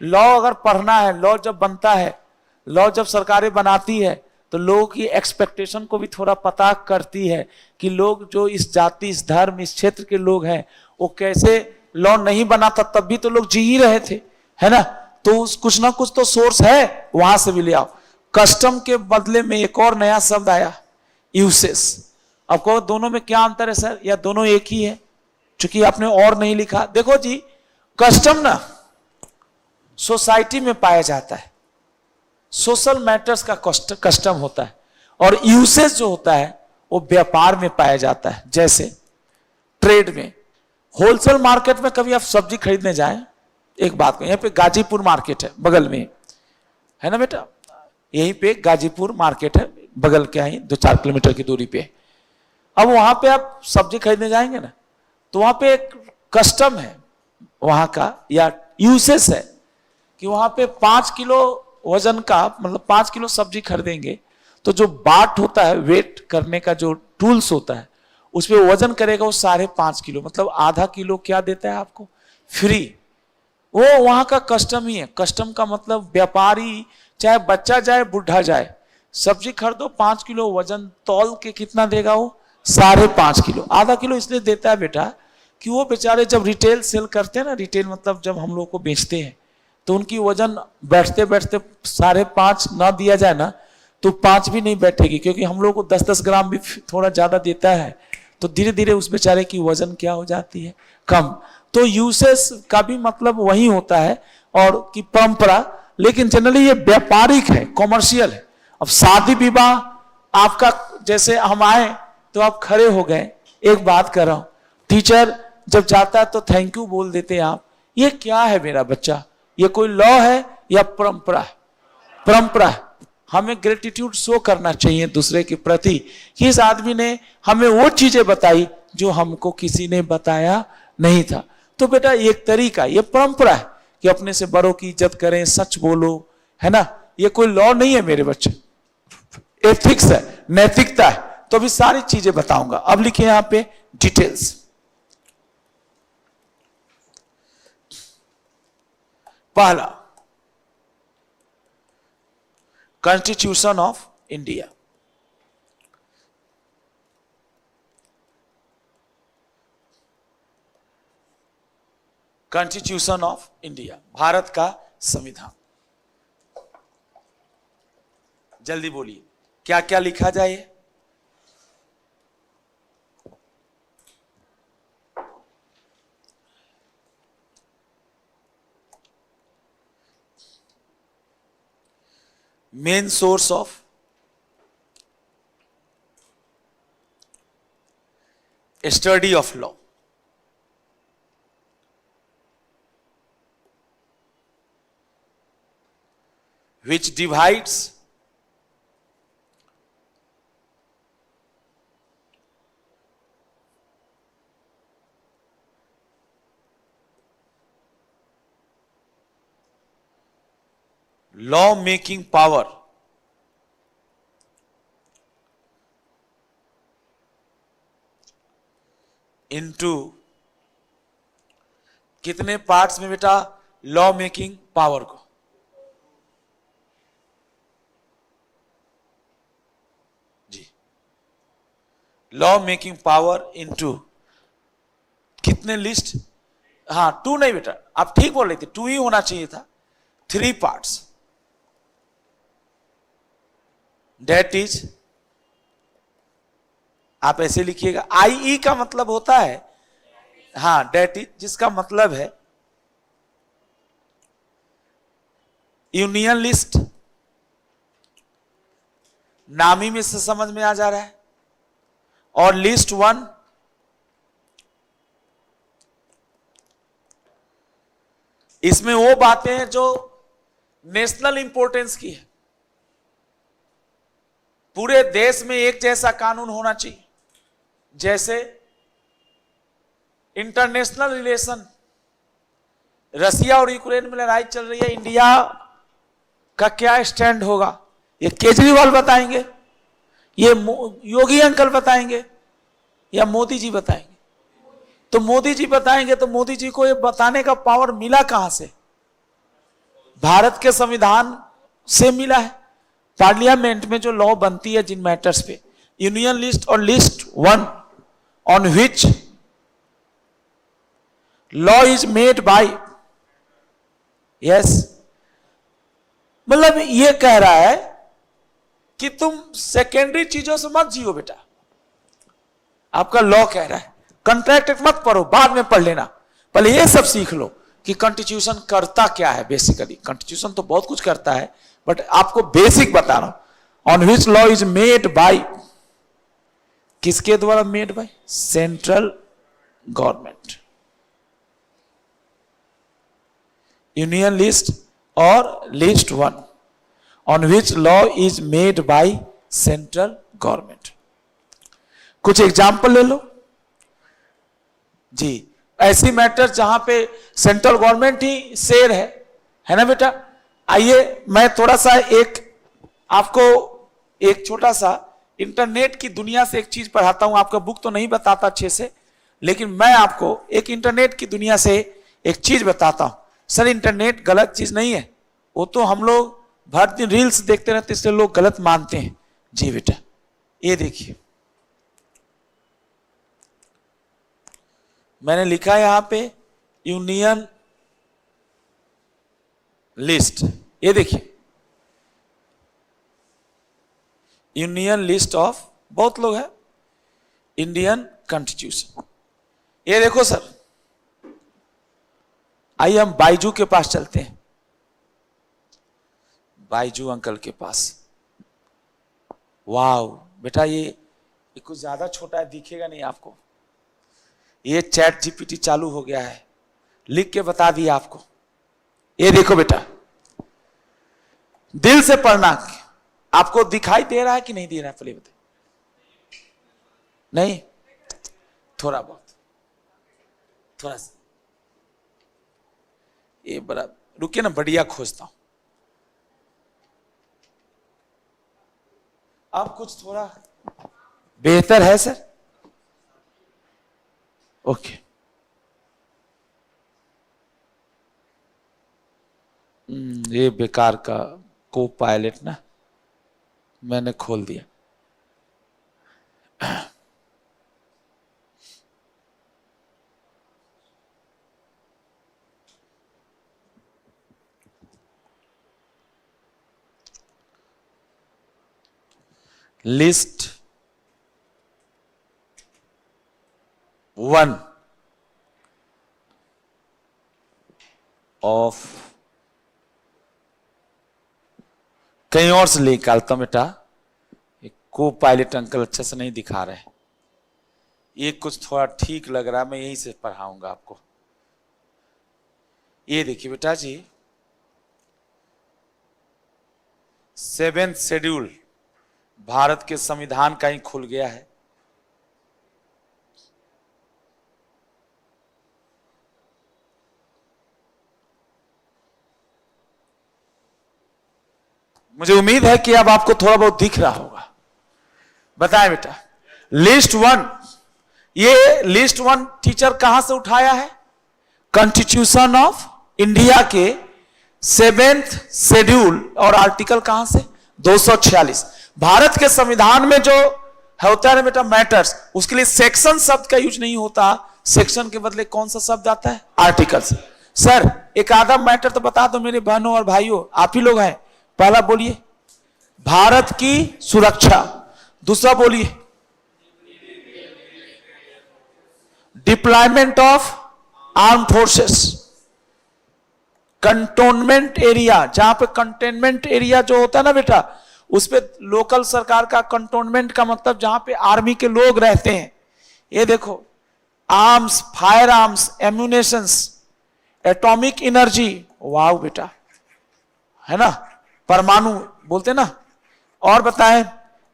लॉ अगर पढ़ना है, लॉ जब बनता है, लॉ जब सरकारें बनाती है तो लोगों की एक्सपेक्टेशन को भी थोड़ा पता करती है कि लोग जो इस जाति, इस धर्म, इस क्षेत्र के लोग हैं वो कैसे, लॉ नहीं बना था तब भी तो लोग जी ही रहे थे, है ना। तो कुछ ना कुछ तो सोर्स है, वहां से भी ले आओ। कस्टम के बदले में एक और नया शब्द आया, यूसेस। अब कहो दोनों में क्या अंतर है सर, या दोनों एक ही है? चूंकि आपने और नहीं लिखा, देखो जी, कस्टम ना सोसाइटी में पाया जाता है, सोशल मैटर्स का कस्टम होता है, और यूसेज जो होता है वो व्यापार में पाया जाता है। जैसे ट्रेड में, होलसेल मार्केट में कभी आप सब्जी खरीदने जाएं, एक बात को, यहाँ पे गाजीपुर मार्केट है बगल में, है ना बेटा, यहीं पे गाजीपुर मार्केट है बगल के, यहीं 2-4 किलोमीटर की दूरी पे। अब वहां पे आप सब्जी खरीदने जाएंगे ना, तो वहां पे एक कस्टम है वहां का, या यूसेज है कि वहां पे 5 किलो वजन का, मतलब 5 किलो सब्जी खरीदेंगे तो जो बाट होता है, वेट करने का जो टूल्स होता है, उसमें वजन करेगा वो 5.5 किलो, मतलब आधा किलो क्या देता है आपको, फ्री। वो वहां का कस्टम ही है। कस्टम का मतलब व्यापारी, चाहे बच्चा जाए बुढ़ा जाए, सब्जी खरीदो 5 किलो वजन तौल के कितना देगा वो, 5.5 किलो। आधा किलो इसलिए देता है बेटा कि वो बेचारे जब रिटेल सेल करते हैं ना, रिटेल मतलब जब हम लोग को बेचते हैं, तो उनकी वजन बैठते बैठते 5.5 ना दिया जाए ना तो 5 भी नहीं बैठेगी, क्योंकि हम लोग को 10-10 ग्राम भी थोड़ा ज्यादा देता है, तो धीरे धीरे उस बेचारे की वजन क्या हो जाती है, कम। तो यूसेस का भी मतलब वही होता है, और की परंपरा, लेकिन जनरली ये व्यापारिक है, कॉमर्शियल है। अब शादी विवाह आपका, जैसे हम आए तो आप खड़े हो गए, एक बात कर रहा हूं, टीचर जब जाता है तो थैंक यू बोल देते हैं आप, ये क्या है मेरा बच्चा, ये कोई लॉ है या परंपरा है? परंपरा है। हमें ग्रेटिट्यूड शो करना चाहिए दूसरे के प्रति कि इस आदमी ने हमें वो चीजें बताई जो हमको किसी ने बताया नहीं था। तो बेटा एक तरीका, ये परंपरा है कि अपने से बड़ों की इज्जत करें, सच बोलो, है ना। ये कोई लॉ नहीं है मेरे बच्चे, एथिक्स है, नैतिकता है। तो अभी सारी चीजें बताऊंगा। अब लिखिए यहां पे डिटेल्स। पहला, constitution of India. Constitution of India, Bharat का संविधान। जल्दी बोलिए क्या क्या लिखा जाए। Main source of study of law, which divides law making power into कितने पार्ट्स में बेटा लॉ मेकिंग पावर को? जी, लॉ मेकिंग पावर इनटू कितने लिस्ट? हाँ, 2 नहीं बेटा, आप ठीक बोल रहे थे, 2 ही होना चाहिए था। 3 पार्ट्स, डेट इज, आप ऐसे लिखिएगा, IE का मतलब होता है, हाँ, डेट इज, जिसका मतलब है यूनियन लिस्ट, नामी में से समझ में आ जा रहा है, और लिस्ट 1 इसमें वो बातें हैं जो नेशनल इंपॉर्टेंस की है, पूरे देश में एक जैसा कानून होना चाहिए। जैसे इंटरनेशनल रिलेशन, रसिया और यूक्रेन में लड़ाई चल रही है, इंडिया का क्या स्टैंड होगा, ये केजरीवाल बताएंगे, ये योगी अंकल बताएंगे, या मोदी जी बताएंगे? तो मोदी जी बताएंगे, तो मोदी जी को ये बताने का पावर मिला कहां से? भारत के संविधान से मिला है। पार्लियामेंट में जो लॉ बनती है जिन मैटर्स पे, यूनियन लिस्ट और list 1 on which law is made bye, yes, मतलब ये कह रहा है कि तुम सेकेंडरी चीजों से मत जियो बेटा। आपका लॉ कह रहा है कॉन्ट्रैक्ट मत पढ़ो, बाद में पढ़ लेना, पहले ये सब सीख लो कि कॉन्स्टिट्यूशन करता क्या है। बेसिकली कॉन्स्टिट्यूशन तो बहुत कुछ करता है, बट आपको बेसिक बता रहा हूं। On which law is made by, किसके द्वारा made by? Central government. Union list और list 1 on which law is made by central government. कुछ एग्जाम्पल ले लो जी, ऐसी मैटर जहां पे सेंट्रल गवर्नमेंट ही शेर है ना बेटा। आइए मैं थोड़ा सा एक आपको एक छोटा सा इंटरनेट की दुनिया से एक चीज पढ़ाता हूं। आपका बुक तो नहीं बताता अच्छे से, लेकिन मैं आपको एक इंटरनेट की दुनिया से एक चीज बताता हूं। सर इंटरनेट गलत चीज नहीं है, वो तो हम लोग भर दिन रील्स देखते रहते इसलिए लोग गलत मानते हैं। जी बेटा, ये देखिए मैंने लिखा है यहां पे यूनियन लिस्ट, ये देखिए यूनियन लिस्ट ऑफ, बहुत लोग हैं, इंडियन कॉन्स्टिट्यूशन। ये देखो सर, आइए हम बाइजू के पास चलते हैं, बाइजू अंकल के पास। वाह बेटा, ये कुछ ज्यादा छोटा है, दिखेगा नहीं आपको। ये चैट जीपीटी चालू हो गया है, लिख के बता दिया आपको। ये देखो बेटा, दिल से पढ़ना। आपको दिखाई दे रहा है कि नहीं दे रहा है पहले बताइए? नहीं, थोड़ा बहुत, थोड़ा सा। ये बड़ा, रुकिए ना, बढ़िया खोजता हूं। अब कुछ थोड़ा बेहतर है सर? ओके। ये बेकार का को पायलट ना मैंने खोल दिया। लिस्ट 1 ऑफ, कहीं और से निकालता हूं बेटा, को पायलट अंकल अच्छे से नहीं दिखा रहे, ये कुछ थोड़ा ठीक लग रहा है, मैं यहीं से पढ़ाऊंगा आपको। ये देखिए बेटा जी, 7th शेड्यूल भारत के संविधान का ही खुल गया है। मुझे उम्मीद है कि अब आपको थोड़ा बहुत दिख रहा होगा। बताएं बेटा, लिस्ट वन, ये लिस्ट वन टीचर कहां से उठाया है? कॉन्स्टिट्यूशन ऑफ इंडिया के 7th शेड्यूल और आर्टिकल कहां से? 246। भारत के संविधान में जो होता है बेटा मैटर्स, उसके लिए सेक्शन शब्द का यूज नहीं होता, सेक्शन के बदले कौन सा शब्द आता है? आर्टिकल से। सर एक आधा मैटर तो बता दो मेरे बहनों और भाइयों, आप ही लोग हैं। पहला बोलिए भारत की सुरक्षा, दूसरा बोलिए deployment of arm forces, cantonment area, जहां पे कंटेनमेंट एरिया जो होता है ना बेटा, उस पे लोकल सरकार का, कंटोनमेंट का मतलब जहां पे आर्मी के लोग रहते हैं। ये देखो arms, fire arms, ammunitions, atomic energy, wow बेटा, है ना, परमाणु बोलते ना। और बताएं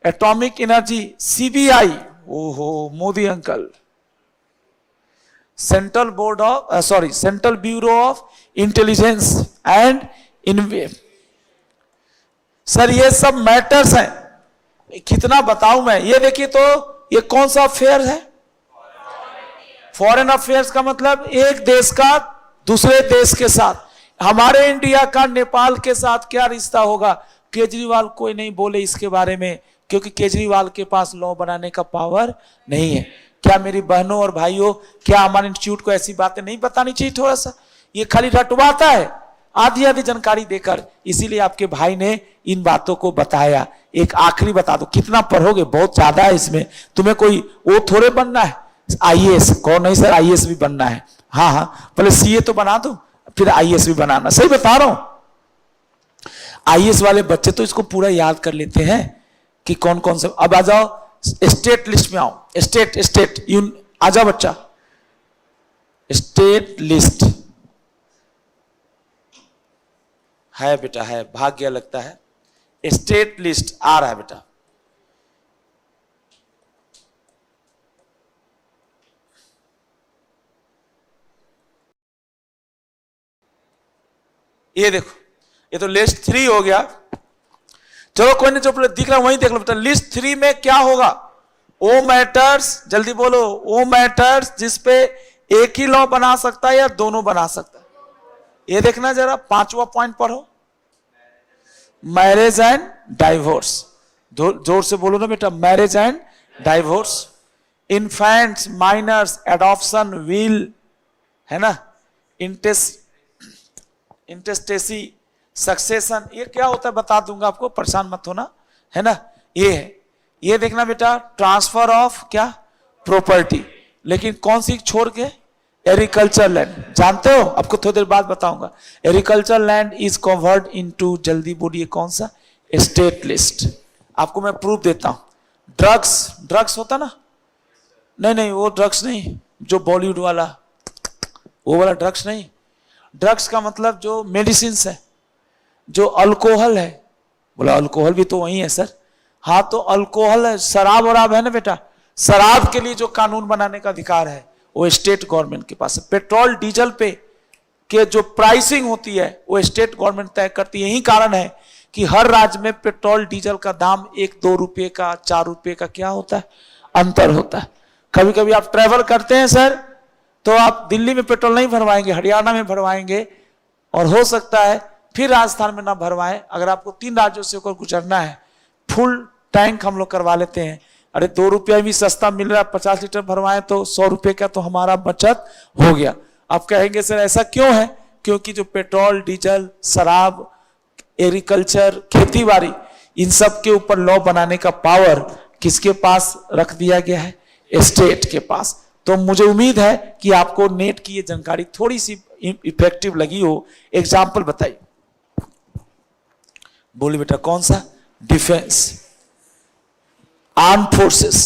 एटॉमिक एनर्जी, सीबीआई, ओहो Modi uncle, central board of central bureau of intelligence and इनवे। सर ये सब मैटर्स हैं, कितना बताऊं मैं। ये देखिए तो ये कौन सा अफेयर है? फॉरेन अफेयर्स का मतलब एक देश का दूसरे देश के साथ। हमारे इंडिया का नेपाल के साथ क्या रिश्ता होगा? केजरीवाल कोई नहीं बोले इसके बारे में, क्योंकि केजरीवाल के पास लॉ बनाने का पावर नहीं है। क्या मेरी बहनों और भाइयों, क्या हमारे इंस्टीट्यूट को ऐसी बातें नहीं बतानी चाहिए? थोड़ा सा ये खाली रटवाता है आधी आधी जानकारी देकर, इसीलिए आपके भाई ने इन बातों को बताया। एक आखिरी बता दो, कितना पढ़ोगे? बहुत ज्यादा है इसमें, तुम्हें कोई वो थोड़े बनना है आईएएस। कौन नहीं सर, आईएएस भी बनना है। हाँ हाँ, पहले सीए तो बना दो, फिर आईएएस भी बनाना। सही बता रहा हूं। आईएएस वाले बच्चे तो इसको पूरा याद कर लेते हैं कि कौन कौन से। अब आ जाओ स्टेट लिस्ट में, आओ स्टेट स्टेट आ जाओ बच्चा, स्टेट लिस्ट है बेटा, है, भाग्य लगता है। स्टेट लिस्ट आ रहा है बेटा। ये देखो, ये तो लिस्ट 3 हो गया। चलो कोई नहीं, जो दिख रहा वही देख लो बेटा। लिस्ट 3 में क्या होगा? ओ मैटर्स, जल्दी बोलो, ओ मैटर्स जिसपे एक ही लॉ बना सकता है या दोनों बना सकता है। ये देखना जरा, 5वां पॉइंट पढ़ो, मैरिज एंड डाइवोर्स। जोर से बोलो ना बेटा, marriage and divorce, infants, minors, adoption, will, है ना, इंटेस्टेसी, सक्सेशन। ये क्या होता है बता दूंगा आपको, परेशान मत होना, है ना। ये है, ये देखना बेटा, ट्रांसफर ऑफ क्या, प्रॉपर्टी, लेकिन कौन सी छोड़ के? Agriculture land. जानते हो, आपको थोड़ी देर बाद बताऊंगा। Agriculture land is convert into, जल्दी बोलिए कौन सा? State list. आपको मैं प्रूफ देता हूं। ड्रग्स, ड्रग्स होता ना, नहीं नहीं वो ड्रग्स नहीं, जो बॉलीवुड वाला, वो वाला ड्रग्स नहीं। ड्रग्स का मतलब जो मेडिसिन है, जो अल्कोहल है। बोला अल्कोहल भी तो वही है सर। हाँ तो अल्कोहल है, शराब वराब है ना बेटा, शराब के लिए जो कानून बनाने का अधिकार है वो स्टेट गवर्नमेंट के पास है। पेट्रोल डीजल पे के जो प्राइसिंग होती है वो स्टेट गवर्नमेंट तय करती है। यही कारण है कि हर राज्य में पेट्रोल डीजल का दाम 1-2 रुपये का, 4 रुपये का क्या होता है, अंतर होता है। कभी कभी आप ट्रेवल करते हैं सर, तो आप दिल्ली में पेट्रोल नहीं भरवाएंगे, हरियाणा में भरवाएंगे, और हो सकता है फिर राजस्थान में ना भरवाएं। अगर आपको 3 राज्यों से होकर गुजरना है, फुल टैंक हम लोग करवा लेते हैं। अरे 2 रुपया भी सस्ता मिल रहा है, 50 लीटर भरवाएं तो 100 रुपये का तो हमारा बचत हो गया। आप कहेंगे सर ऐसा क्यों है? क्योंकि जो पेट्रोल, डीजल, शराब, एग्रीकल्चर, खेती-बाड़ी, इन सब के ऊपर लॉ बनाने का पावर किसके पास रख दिया गया है? स्टेट के पास। तो मुझे उम्मीद है कि आपको नेट की ये जानकारी थोड़ी सी इफेक्टिव लगी हो। एग्जाम्पल बताइए, बोलिए बेटा कौन सा? Defence, arm forces.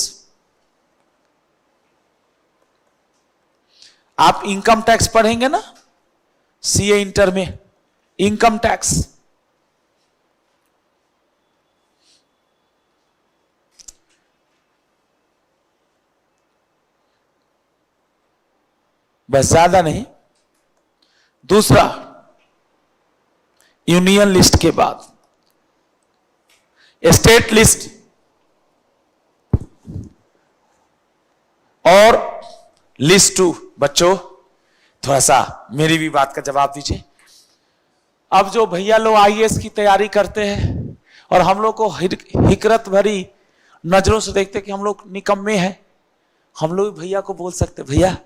आप इनकम टैक्स पढ़ेंगे ना सीए इंटर में, इनकम टैक्स। बस ज्यादा नहीं। दूसरा, यूनियन लिस्ट के बाद स्टेट लिस्ट और लिस्ट टू। बच्चों थोड़ा सा मेरी भी बात का जवाब दीजिए। अब जो भैया लोग आईएएस की तैयारी करते हैं और हम लोग को हिकरत भरी नजरों से देखते कि हम लोग निकम्मे हैं, हम लोग भैया को बोल सकते भैया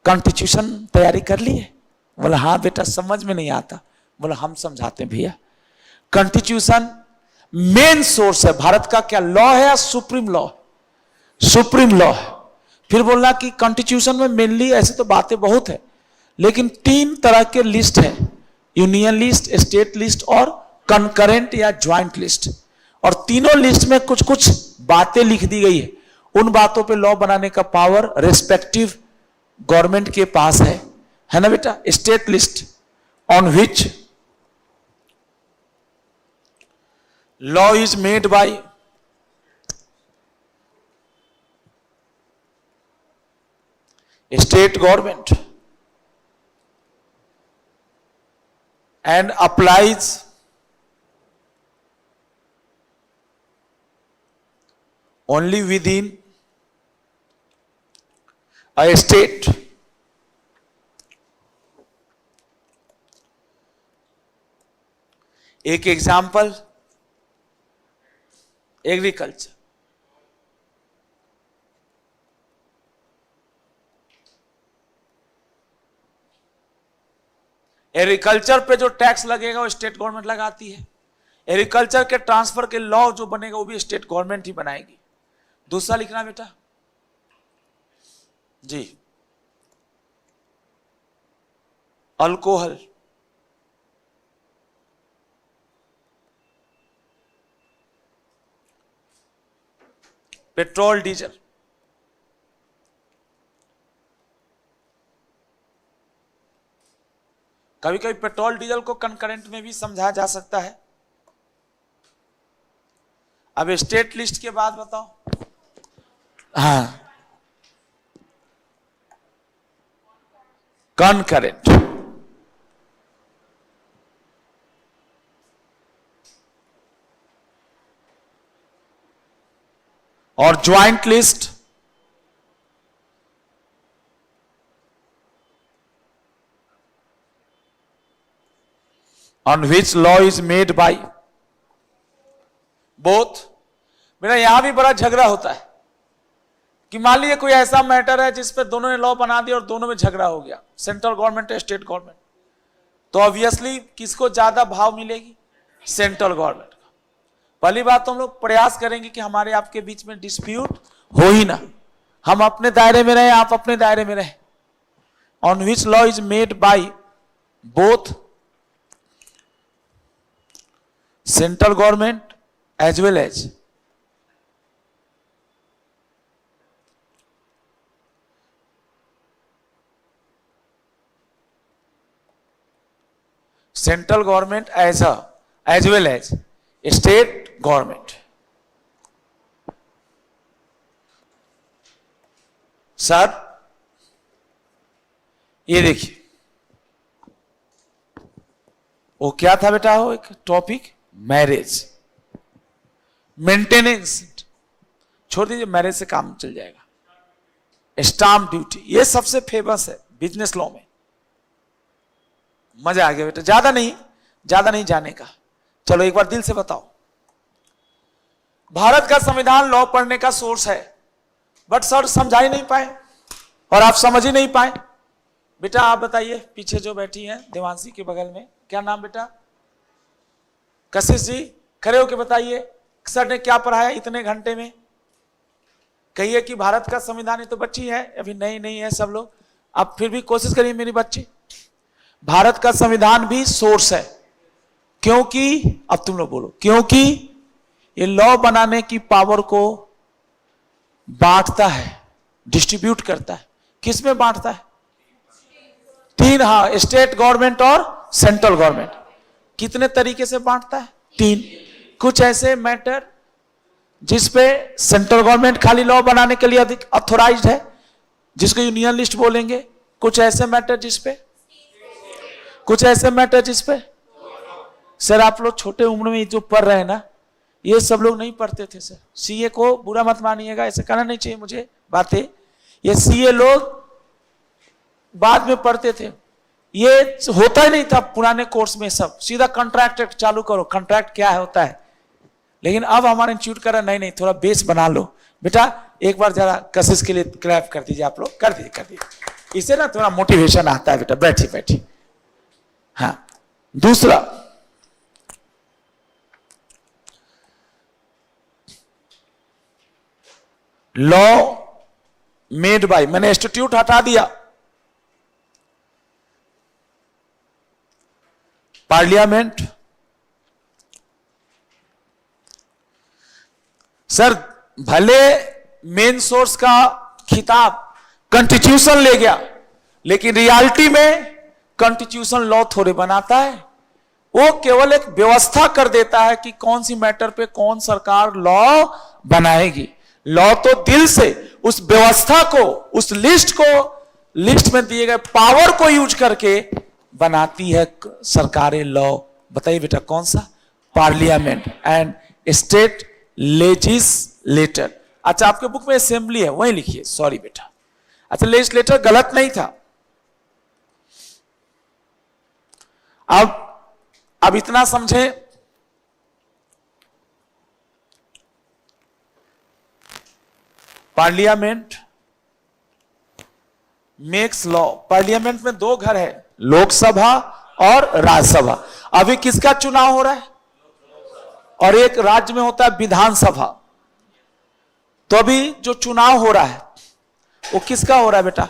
कॉन्स्टिट्यूशन तैयारी कर लिए? बोला हाँ बेटा समझ में नहीं आता। बोला हम समझाते हैं भैया। कॉन्स्टिट्यूशन मेन सोर्स है भारत का, क्या लॉ है या सुप्रीम लॉ? सुप्रीम लॉ है। फिर बोलना कि कॉन्स्टिट्यूशन में मेनली ऐसे तो बातें बहुत है, लेकिन 3 तरह के लिस्ट है, यूनियन लिस्ट, स्टेट लिस्ट और कंकरेंट या ज्वाइंट लिस्ट। और तीनों लिस्ट में कुछ कुछ बातें लिख दी गई है। उन बातों पे लॉ बनाने का पावर रेस्पेक्टिव गवर्नमेंट के पास है ना बेटा। State list on which law is made bye state government and applies only within a state. एक एग्जाम्पल एग्रीकल्चर। एग्रीकल्चर पे जो टैक्स लगेगा वो स्टेट गवर्नमेंट लगाती है। एग्रीकल्चर के ट्रांसफर के लॉ जो बनेगा वो भी स्टेट गवर्नमेंट ही बनाएगी। दूसरा लिखना बेटा जी, अल्कोहल, पेट्रोल, डीजल, कभी कभी पेट्रोल डीजल को कंकरेंट में भी समझा जा सकता है। अब स्टेट लिस्ट के बाद बताओ। हाँ कंकरेंट और joint list on which law is made by both। मेरा यहां भी बड़ा झगड़ा होता है कि मान लीजिए कोई ऐसा मैटर है जिस पे दोनों ने लॉ बना दिया और दोनों में झगड़ा हो गया, सेंट्रल गवर्नमेंट है स्टेट गवर्नमेंट, तो ऑब्वियसली किसको ज्यादा भाव मिलेगी? सेंट्रल गवर्नमेंट का। पहली बात तो हम लोग प्रयास करेंगे कि हमारे आपके बीच में डिस्प्यूट हो ही ना, हम अपने दायरे में रहे, आप अपने दायरे में रहे। On which law is made by both central government as well as central government as well as state government. Sir ये देखिए वो क्या था बेटा, वो एक टॉपिक मैरिज मेंटेनेंस, छोड़ दीजिए, मैरिज से काम चल जाएगा। स्टाम्प ड्यूटी ये सबसे फेमस है बिजनेस लॉ में। मजा आ गया बेटा, ज्यादा नहीं जाने का। चलो एक बार दिल से बताओ, भारत का संविधान लॉ पढ़ने का सोर्स है, बट सर समझा ही नहीं पाए और आप समझ ही नहीं पाए। बेटा आप बताइए, पीछे जो बैठी है देवांशी के बगल में, क्या नाम बेटा? कशिश जी, खड़े होके बताइए सर ने क्या पढ़ाया इतने घंटे में। कहिए कि भारत का संविधान, ये तो बच्ची है अभी, नहीं है सब लोग, आप फिर भी कोशिश करिए मेरी बच्ची। भारत का संविधान भी सोर्स है, क्योंकि अब तुम लोग बोलो, क्योंकि ये लॉ बनाने की पावर को बांटता है, डिस्ट्रीब्यूट करता है। किस में बांटता है? 3, हाँ, स्टेट गवर्नमेंट और सेंट्रल गवर्नमेंट। कितने तरीके से बांटता है? 3। कुछ ऐसे मैटर जिसपे सेंट्रल गवर्नमेंट खाली लॉ बनाने के लिए अधिक ऑथोराइज्ड है, जिसको यूनियन लिस्ट बोलेंगे। कुछ ऐसे मैटर जिसपे सर आप लोग छोटे उम्र में जो पढ़ रहे हैं ना, ये सब लोग नहीं पढ़ते थे सर। सीए को बुरा मत मानिएगा, ऐसे कहना नहीं चाहिए मुझे बातें। ये सीए लोग बाद में पढ़ते थे, ये होता ही नहीं था पुराने कोर्स में। सब सीधा कॉन्ट्रैक्ट चालू करो, कॉन्ट्रैक्ट क्या है होता है। लेकिन अब हमारा इंस्टीट्यूट कर रहा नहीं नहीं, थोड़ा बेस बना लो बेटा। एक बार जरा कशिश के लिए क्लैप कर दीजिए आप लोग, कर दीजिए। इससे ना थोड़ा मोटिवेशन आता है बेटा। बैठिए बैठिए। हाँ, दूसरा लॉ मेड बाय, मैंने इंस्टीट्यूट हटा दिया, पार्लियामेंट। सर भले मेन सोर्स का खिताब कॉन्स्टिट्यूशन ले गया, लेकिन रियलिटी में कॉन्स्टिट्यूशन लॉ थोड़े बनाता है। वो केवल एक व्यवस्था कर देता है कि कौन सी मैटर पे कौन सरकार लॉ बनाएगी। लॉ तो दिल से उस व्यवस्था को, उस लिस्ट में दिए गए पावर को यूज करके बनाती है सरकारें लॉ। बताइए बेटा कौन सा? Parliament and state legislator. अच्छा आपके बुक में असेंबली है, वही लिखिए, सॉरी बेटा। अच्छा लेजिस्लेटर गलत नहीं था। अब इतना समझे, पार्लियामेंट मेक्स लॉ। पार्लियामेंट में दो घर है, लोकसभा और राज्यसभा। अभी किसका चुनाव हो रहा है? और एक राज्य में होता है विधानसभा। तो अभी जो चुनाव हो रहा है वो किसका हो रहा है बेटा?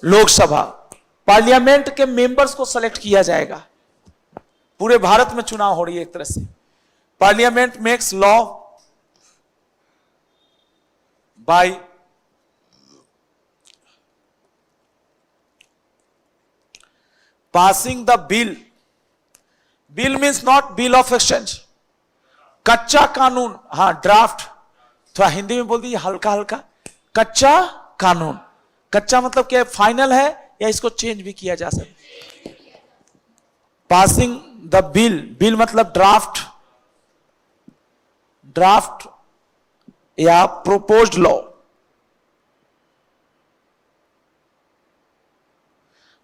लोकसभा। पार्लियामेंट के मेंबर्स को सेलेक्ट किया जाएगा। पूरे भारत में चुनाव हो रही है एक तरह से। Parliament makes law by passing the bill. Bill means not bill of exchange, कच्चा कानून। हाँ ड्राफ्ट, थोड़ा हिंदी में बोल दीजिए हल्का हल्का। कच्चा कानून, कच्चा मतलब क्या? फाइनल है या इसको चेंज भी किया जा सकता। पासिंग द बिल, बिल मतलब ड्राफ्ट, ड्राफ्ट या proposed law.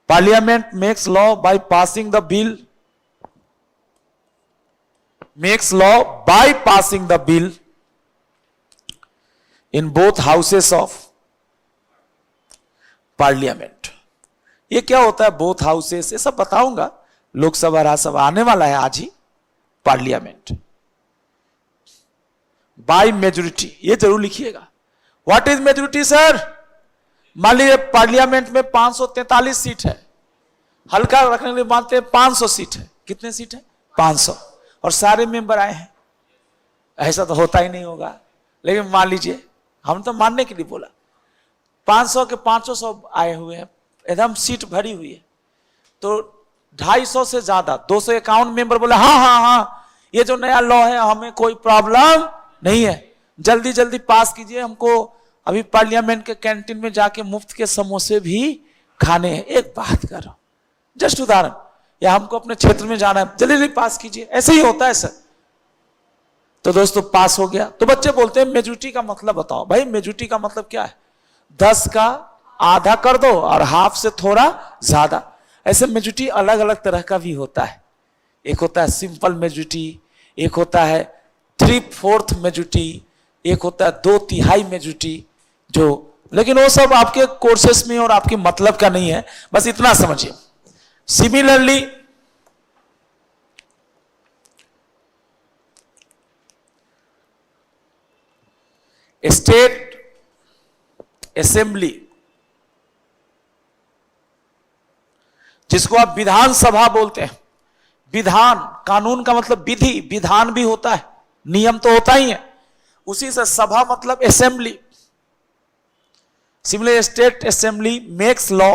Parliament makes law by passing the bill, makes law by passing the bill in both houses of parliament। ये क्या होता है both houses? ये सब बताऊंगा। लोकसभा राज्यसभा आने वाला है आज ही। पार्लियामेंट बाय मेजोरिटी, ये जरूर लिखिएगा। What is majority sir? मान लीजिए पार्लियामेंट में 543 सीट है, हल्का रखने के लिए मानते हैं 500 सीट है। कितने सीट है? 500। और सारे मेंबर आए हैं। ऐसा तो होता ही नहीं होगा, लेकिन मान लीजिए, हम तो मानने के लिए बोला, 500 के 500 आए हुए हैं, एकदम सीट भरी हुई है। तो 250 से ज्यादा 251 मेंबर बोले हाँ हाँ हाँ, ये जो नया लॉ है हमें कोई प्रॉब्लम नहीं है, जल्दी जल्दी पास कीजिए। हमको अभी पार्लियामेंट के कैंटीन में जाके मुफ्त के समोसे भी खाने हैं। एक बात करो, जस्ट उदाहरण, या हमको अपने क्षेत्र में जाना है, जल्दी जल्दी पास कीजिए। ऐसे ही होता है सर। तो दोस्तों पास हो गया। तो बच्चे बोलते हैं मेजोरिटी का मतलब बताओ। भाई मेजोरिटी का मतलब क्या है? 10 का आधा कर दो और हाफ से थोड़ा ज्यादा। ऐसे मेजोरिटी अलग अलग तरह का भी होता है। एक होता है सिंपल मेजोरिटी, एक होता है 3/4 मेजोरिटी, एक होता है 2/3 मेजोरिटी। जो लेकिन वो सब आपके कोर्सेस में और आपके मतलब का नहीं है, बस इतना समझिए। सिमिलरली स्टेट असेंबली, जिसको आप विधानसभा बोलते हैं। विधान, कानून का मतलब विधि, विधान भी होता है, नियम तो होता ही है, उसी से सभा मतलब assembly. Similar state assembly makes law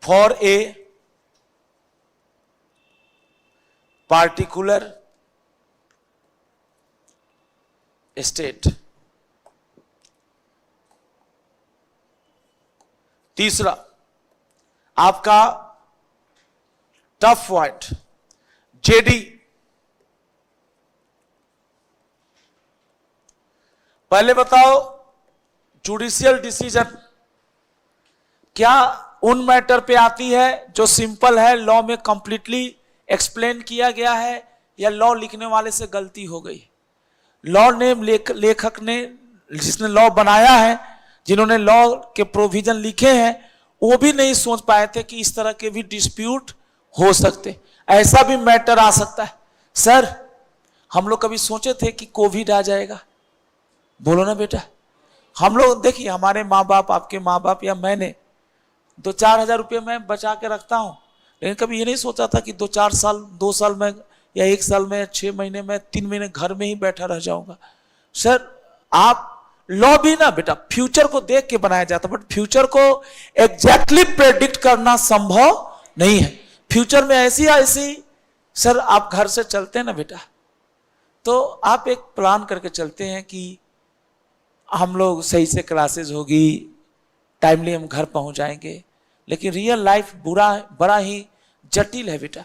for a particular state। तीसरा आपका टफ पॉइंट, जेडी। पहले बताओ, जुडिशियल डिसीजन क्या उन मैटर पे आती है जो सिंपल है, लॉ में कंप्लीटली एक्सप्लेन किया गया है, या लॉ लिखने वाले से गलती हो गई? लॉ ने लेखक ने, जिसने लॉ बनाया है, जिन्होंने लॉ के प्रोविजन लिखे हैं, वो भी नहीं सोच पाए थे कि इस तरह के भी डिस्प्यूट हो सकते, ऐसा भी मैटर आ सकता है। सर, हम लोग कभी सोचे थे कि कोविड आ जाएगा? बोलो ना बेटा। हम लोग देखिए, हमारे माँ बाप, आपके माँ बाप या मैंने 2-4 हजार रुपये मैं बचा के रखता हूं, लेकिन कभी ये नहीं सोचा था कि 2-4 साल, 2 साल में या 1 साल में, 6 महीने में, 3 महीने घर में ही बैठा रह जाऊंगा। सर, आप लॉ भी ना बेटा फ्यूचर को देख के बनाया जाता, बट फ्यूचर को एग्जैक्टली प्रेडिक्ट करना संभव नहीं है। फ्यूचर में ऐसी सर, आप घर से चलते हैं ना बेटा, तो आप एक प्लान करके चलते हैं कि हम लोग सही से क्लासेस होगी, टाइमली हम घर पहुंच जाएंगे, लेकिन रियल लाइफ बड़ा ही जटिल है बेटा।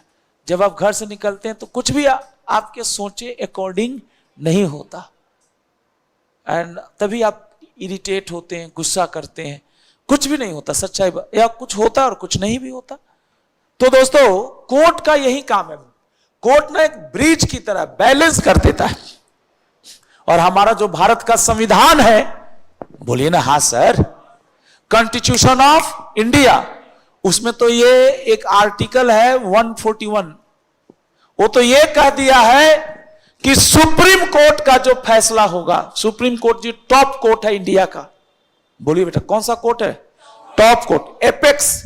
जब आप घर से निकलते हैं तो कुछ भी आपके सोचे अकॉर्डिंग नहीं होता, एंड तभी आप इरिटेट होते हैं, गुस्सा करते हैं, कुछ भी नहीं होता सच्चाई, या कुछ होता और कुछ नहीं भी होता। तो दोस्तों, कोर्ट का यही काम है। कोर्ट ना एक ब्रिज की तरह बैलेंस कर देता है, और हमारा जो भारत का संविधान है, बोलिए ना हाँ सर, कॉन्स्टिट्यूशन ऑफ इंडिया, उसमें तो ये एक आर्टिकल है 141, वो तो ये कह दिया है कि सुप्रीम कोर्ट का जो फैसला होगा, सुप्रीम कोर्ट जो टॉप कोर्ट है इंडिया का, बोलिए बेटा कौन सा कोर्ट है? Top court, apex.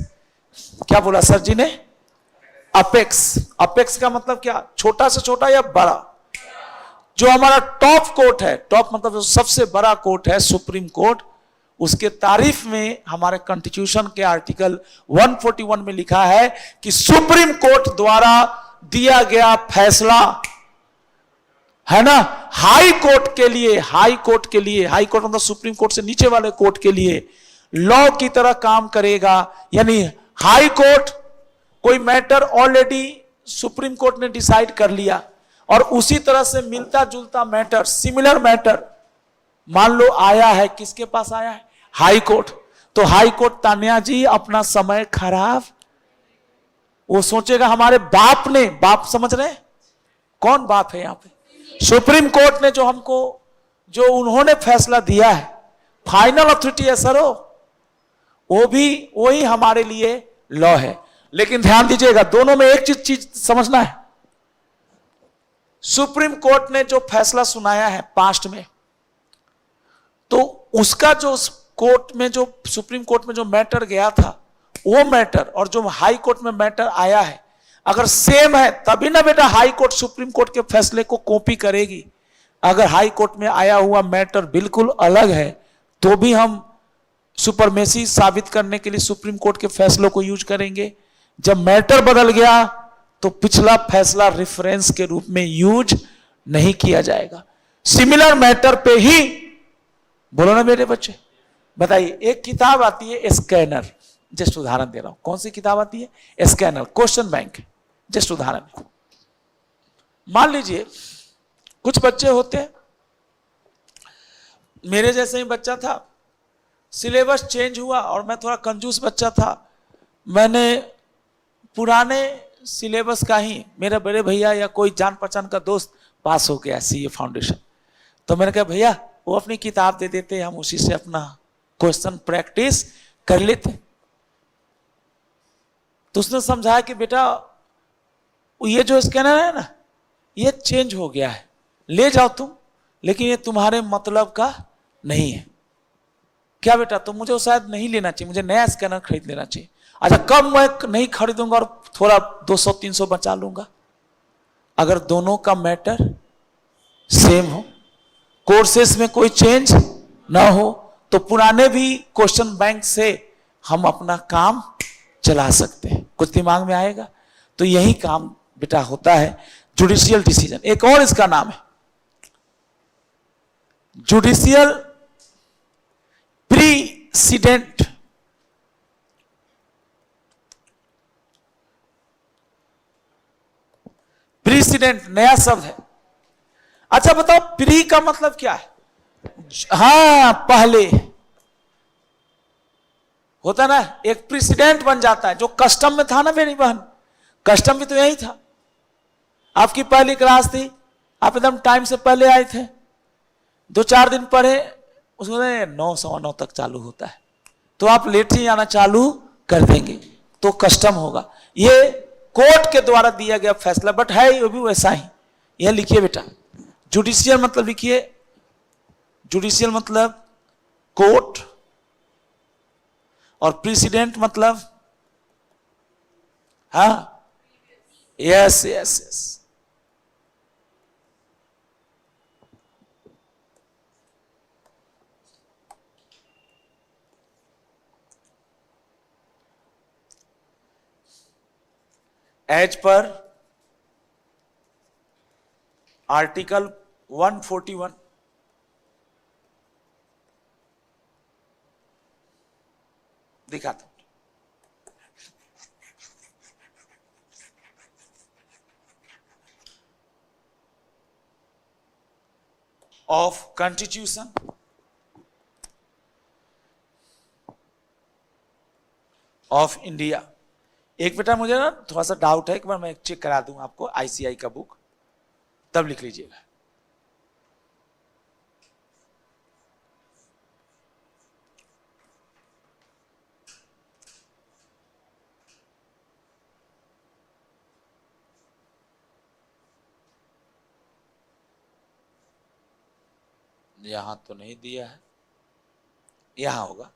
क्या बोला सर जी ने? अपेक्स। अपेक्स का मतलब क्या? छोटा से छोटा या बड़ा? जो हमारा टॉप कोर्ट है, टॉप मतलब जो सबसे बड़ा कोर्ट है, सुप्रीम कोर्ट, उसके तारीफ में हमारे कॉन्स्टिट्यूशन के आर्टिकल 141 में लिखा है कि सुप्रीम कोर्ट द्वारा दिया गया फैसला है ना, हाई कोर्ट के लिए, हाई कोर्ट मतलब सुप्रीम कोर्ट से नीचे वाले कोर्ट के लिए लॉ की तरह काम करेगा। यानी हाई कोर्ट कोई मैटर ऑलरेडी सुप्रीम कोर्ट ने डिसाइड कर लिया, और उसी तरह से मिलता जुलता मैटर, सिमिलर मैटर मान लो आया है, किसके पास आया है? High court. तो हाई कोर्ट तान्या जी अपना समय खराब, वो सोचेगा हमारे बाप ने, बाप समझ रहे हैं कौन बाप है यहां पे? सुप्रीम कोर्ट ने जो हमको, जो उन्होंने फैसला दिया है, फाइनल अथॉरिटी है सर, वो भी वही हमारे लिए लॉ है। लेकिन ध्यान दीजिएगा, दोनों में एक चीज समझना है, सुप्रीम कोर्ट ने जो फैसला सुनाया है पास्ट में, तो उसका जो कोर्ट में, जो सुप्रीम कोर्ट में जो मैटर गया था, वो मैटर और जो हाई कोर्ट में मैटर आया है, अगर सेम है तभी ना बेटा हाई कोर्ट सुप्रीम कोर्ट के फैसले को कॉपी करेगी। अगर हाई कोर्ट में आया हुआ मैटर बिल्कुल अलग है, तो भी हम सुपरमेसी साबित करने के लिए सुप्रीम कोर्ट के फैसलों को यूज करेंगे। जब मैटर बदल गया तो पिछला फैसला रेफरेंस के रूप में यूज नहीं किया जाएगा। सिमिलर मैटर पे ही, बोलो ना मेरे बच्चे, बताइए। एक किताब आती है स्कैनर, जस्ट उदाहरण दे रहा हूं, कौन सी किताब आती है? स्कैनर, क्वेश्चन बैंक, जस्ट उदाहरण। मान लीजिए कुछ बच्चे होते हैं, मेरे जैसे ही बच्चा था, सिलेबस चेंज हुआ और मैं थोड़ा कंजूस बच्चा था, मैंने पुराने सिलेबस का ही, मेरे बड़े भैया या कोई जान पहचान का दोस्त पास हो गया सीए फाउंडेशन, तो मैंने कहा भैया वो अपनी किताब दे देते, हम उसी से अपना क्वेश्चन प्रैक्टिस कर लेते। तो उसने समझाया कि बेटा ये जो स्कैनर है ना, ये चेंज हो गया है, ले जाओ तुम, लेकिन ये तुम्हारे मतलब का नहीं है। क्या बेटा? तो मुझे वो शायद नहीं लेना चाहिए, मुझे नया स्कैनर खरीद लेना चाहिए। अच्छा, कब मैं नहीं खरीदूंगा और थोड़ा 200-300 बचा लूंगा? अगर दोनों का मैटर सेम हो, कोर्सेस में कोई चेंज ना हो, तो पुराने भी क्वेश्चन बैंक से हम अपना काम चला सकते हैं। कुछ दिमाग में आएगा? तो यही काम बेटा होता है जुडिशियल डिसीजन। एक और इसका नाम है जुडिशियल प्रीसिडेंट प्रेसिडेंट नया शब्द है। अच्छा बताओ प्री का मतलब क्या है? हाँ, पहले होता ना, एक प्रेसिडेंट बन जाता है, जो कस्टम में था ना मेरी बहन, कस्टम भी तो यही था। आपकी पहली क्लास थी, आप एकदम टाइम से पहले आए थे, 2-4 दिन पढ़े, उसको 9 सवा 9 तक चालू होता है, तो आप लेट ही आना चालू कर देंगे तो कस्टम होगा। ये कोर्ट के द्वारा दिया गया फैसला, बट है ये भी वैसा ही। यह लिखिए बेटा, जुडिशियल मतलब लिखिए, जुडिशियल मतलब कोर्ट, और प्रेसिडेंट मतलब हाँ, yes yes yes. As per article 141 दिखाता हूं, ऑफ कॉन्स्टिट्यूशन ऑफ इंडिया। एक बेटा मुझे ना थोड़ा सा डाउट है, एक बार मैं चेक करा दूं आपको आईसीआई का बुक, तब लिख लीजिएगा। यहां तो नहीं दिया है, यहां होगा।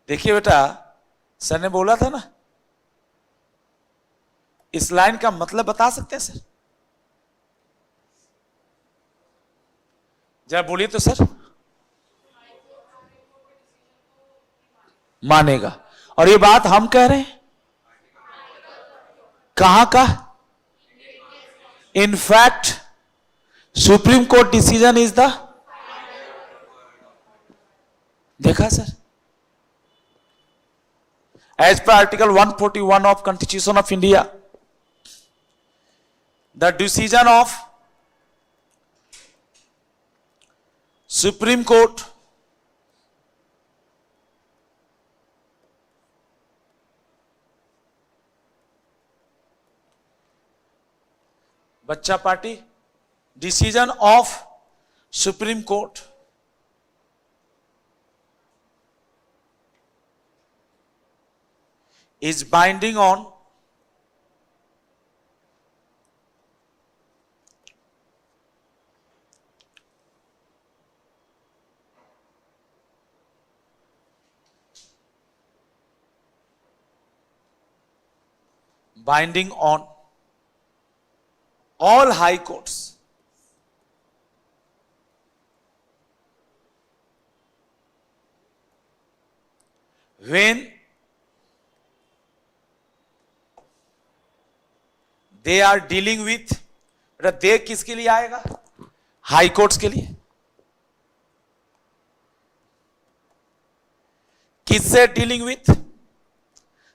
देखिए बेटा, सर ने बोला था ना, इस लाइन का मतलब बता सकते हैं सर? जरा बोलिए तो सर। मानेगा, और ये बात हम कह रहे हैं, कहां का? In fact supreme court decision is the, देखा sir, as per article 141 of constitution of India, the decision of Supreme Court बच्चा party, decision of Supreme Court is binding on all high courts when they are dealing with, दे किसके लिए आएगा? High courts के लिए। किससे dealing with?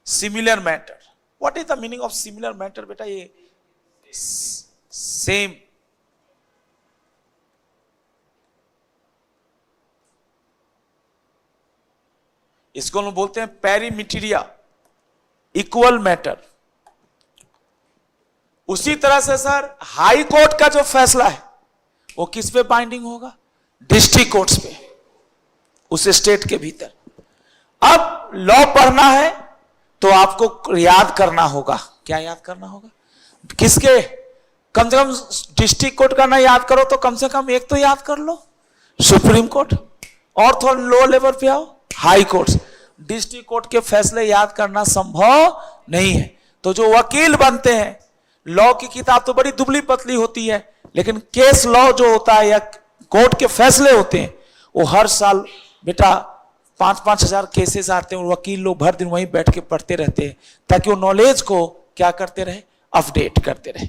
Similar matter. What is the meaning of similar matter बेटा? ये same, इसको हम बोलते हैं पेरीमिटीरिया, इक्वल मैटर। उसी तरह से सर हाई कोर्ट का जो फैसला है वो किस पे बाइंडिंग होगा? डिस्ट्रिक्ट कोर्ट्स पे, उस स्टेट के भीतर। अब लॉ पढ़ना है तो आपको याद करना होगा, क्या याद करना होगा? किसके? कम से कम डिस्ट्रिक्ट कोर्ट का ना याद करो तो कम से कम एक तो याद कर लो, सुप्रीम कोर्ट। और थोड़ा लो लेवल पे आओ, हाई कोर्ट, डिस्ट्रिक्ट कोर्ट के फैसले याद करना संभव नहीं है। तो जो वकील बनते हैं, लॉ की किताब तो बड़ी दुबली पतली होती है, लेकिन केस लॉ जो होता है या कोर्ट के फैसले होते हैं, वो हर साल बेटा 5-5 हजार केसेस आते हैं और वकील लोग भर दिन वहीं बैठ के पढ़ते रहते हैं, ताकि वो नॉलेज को क्या करते रहे, अपडेट करते रहे।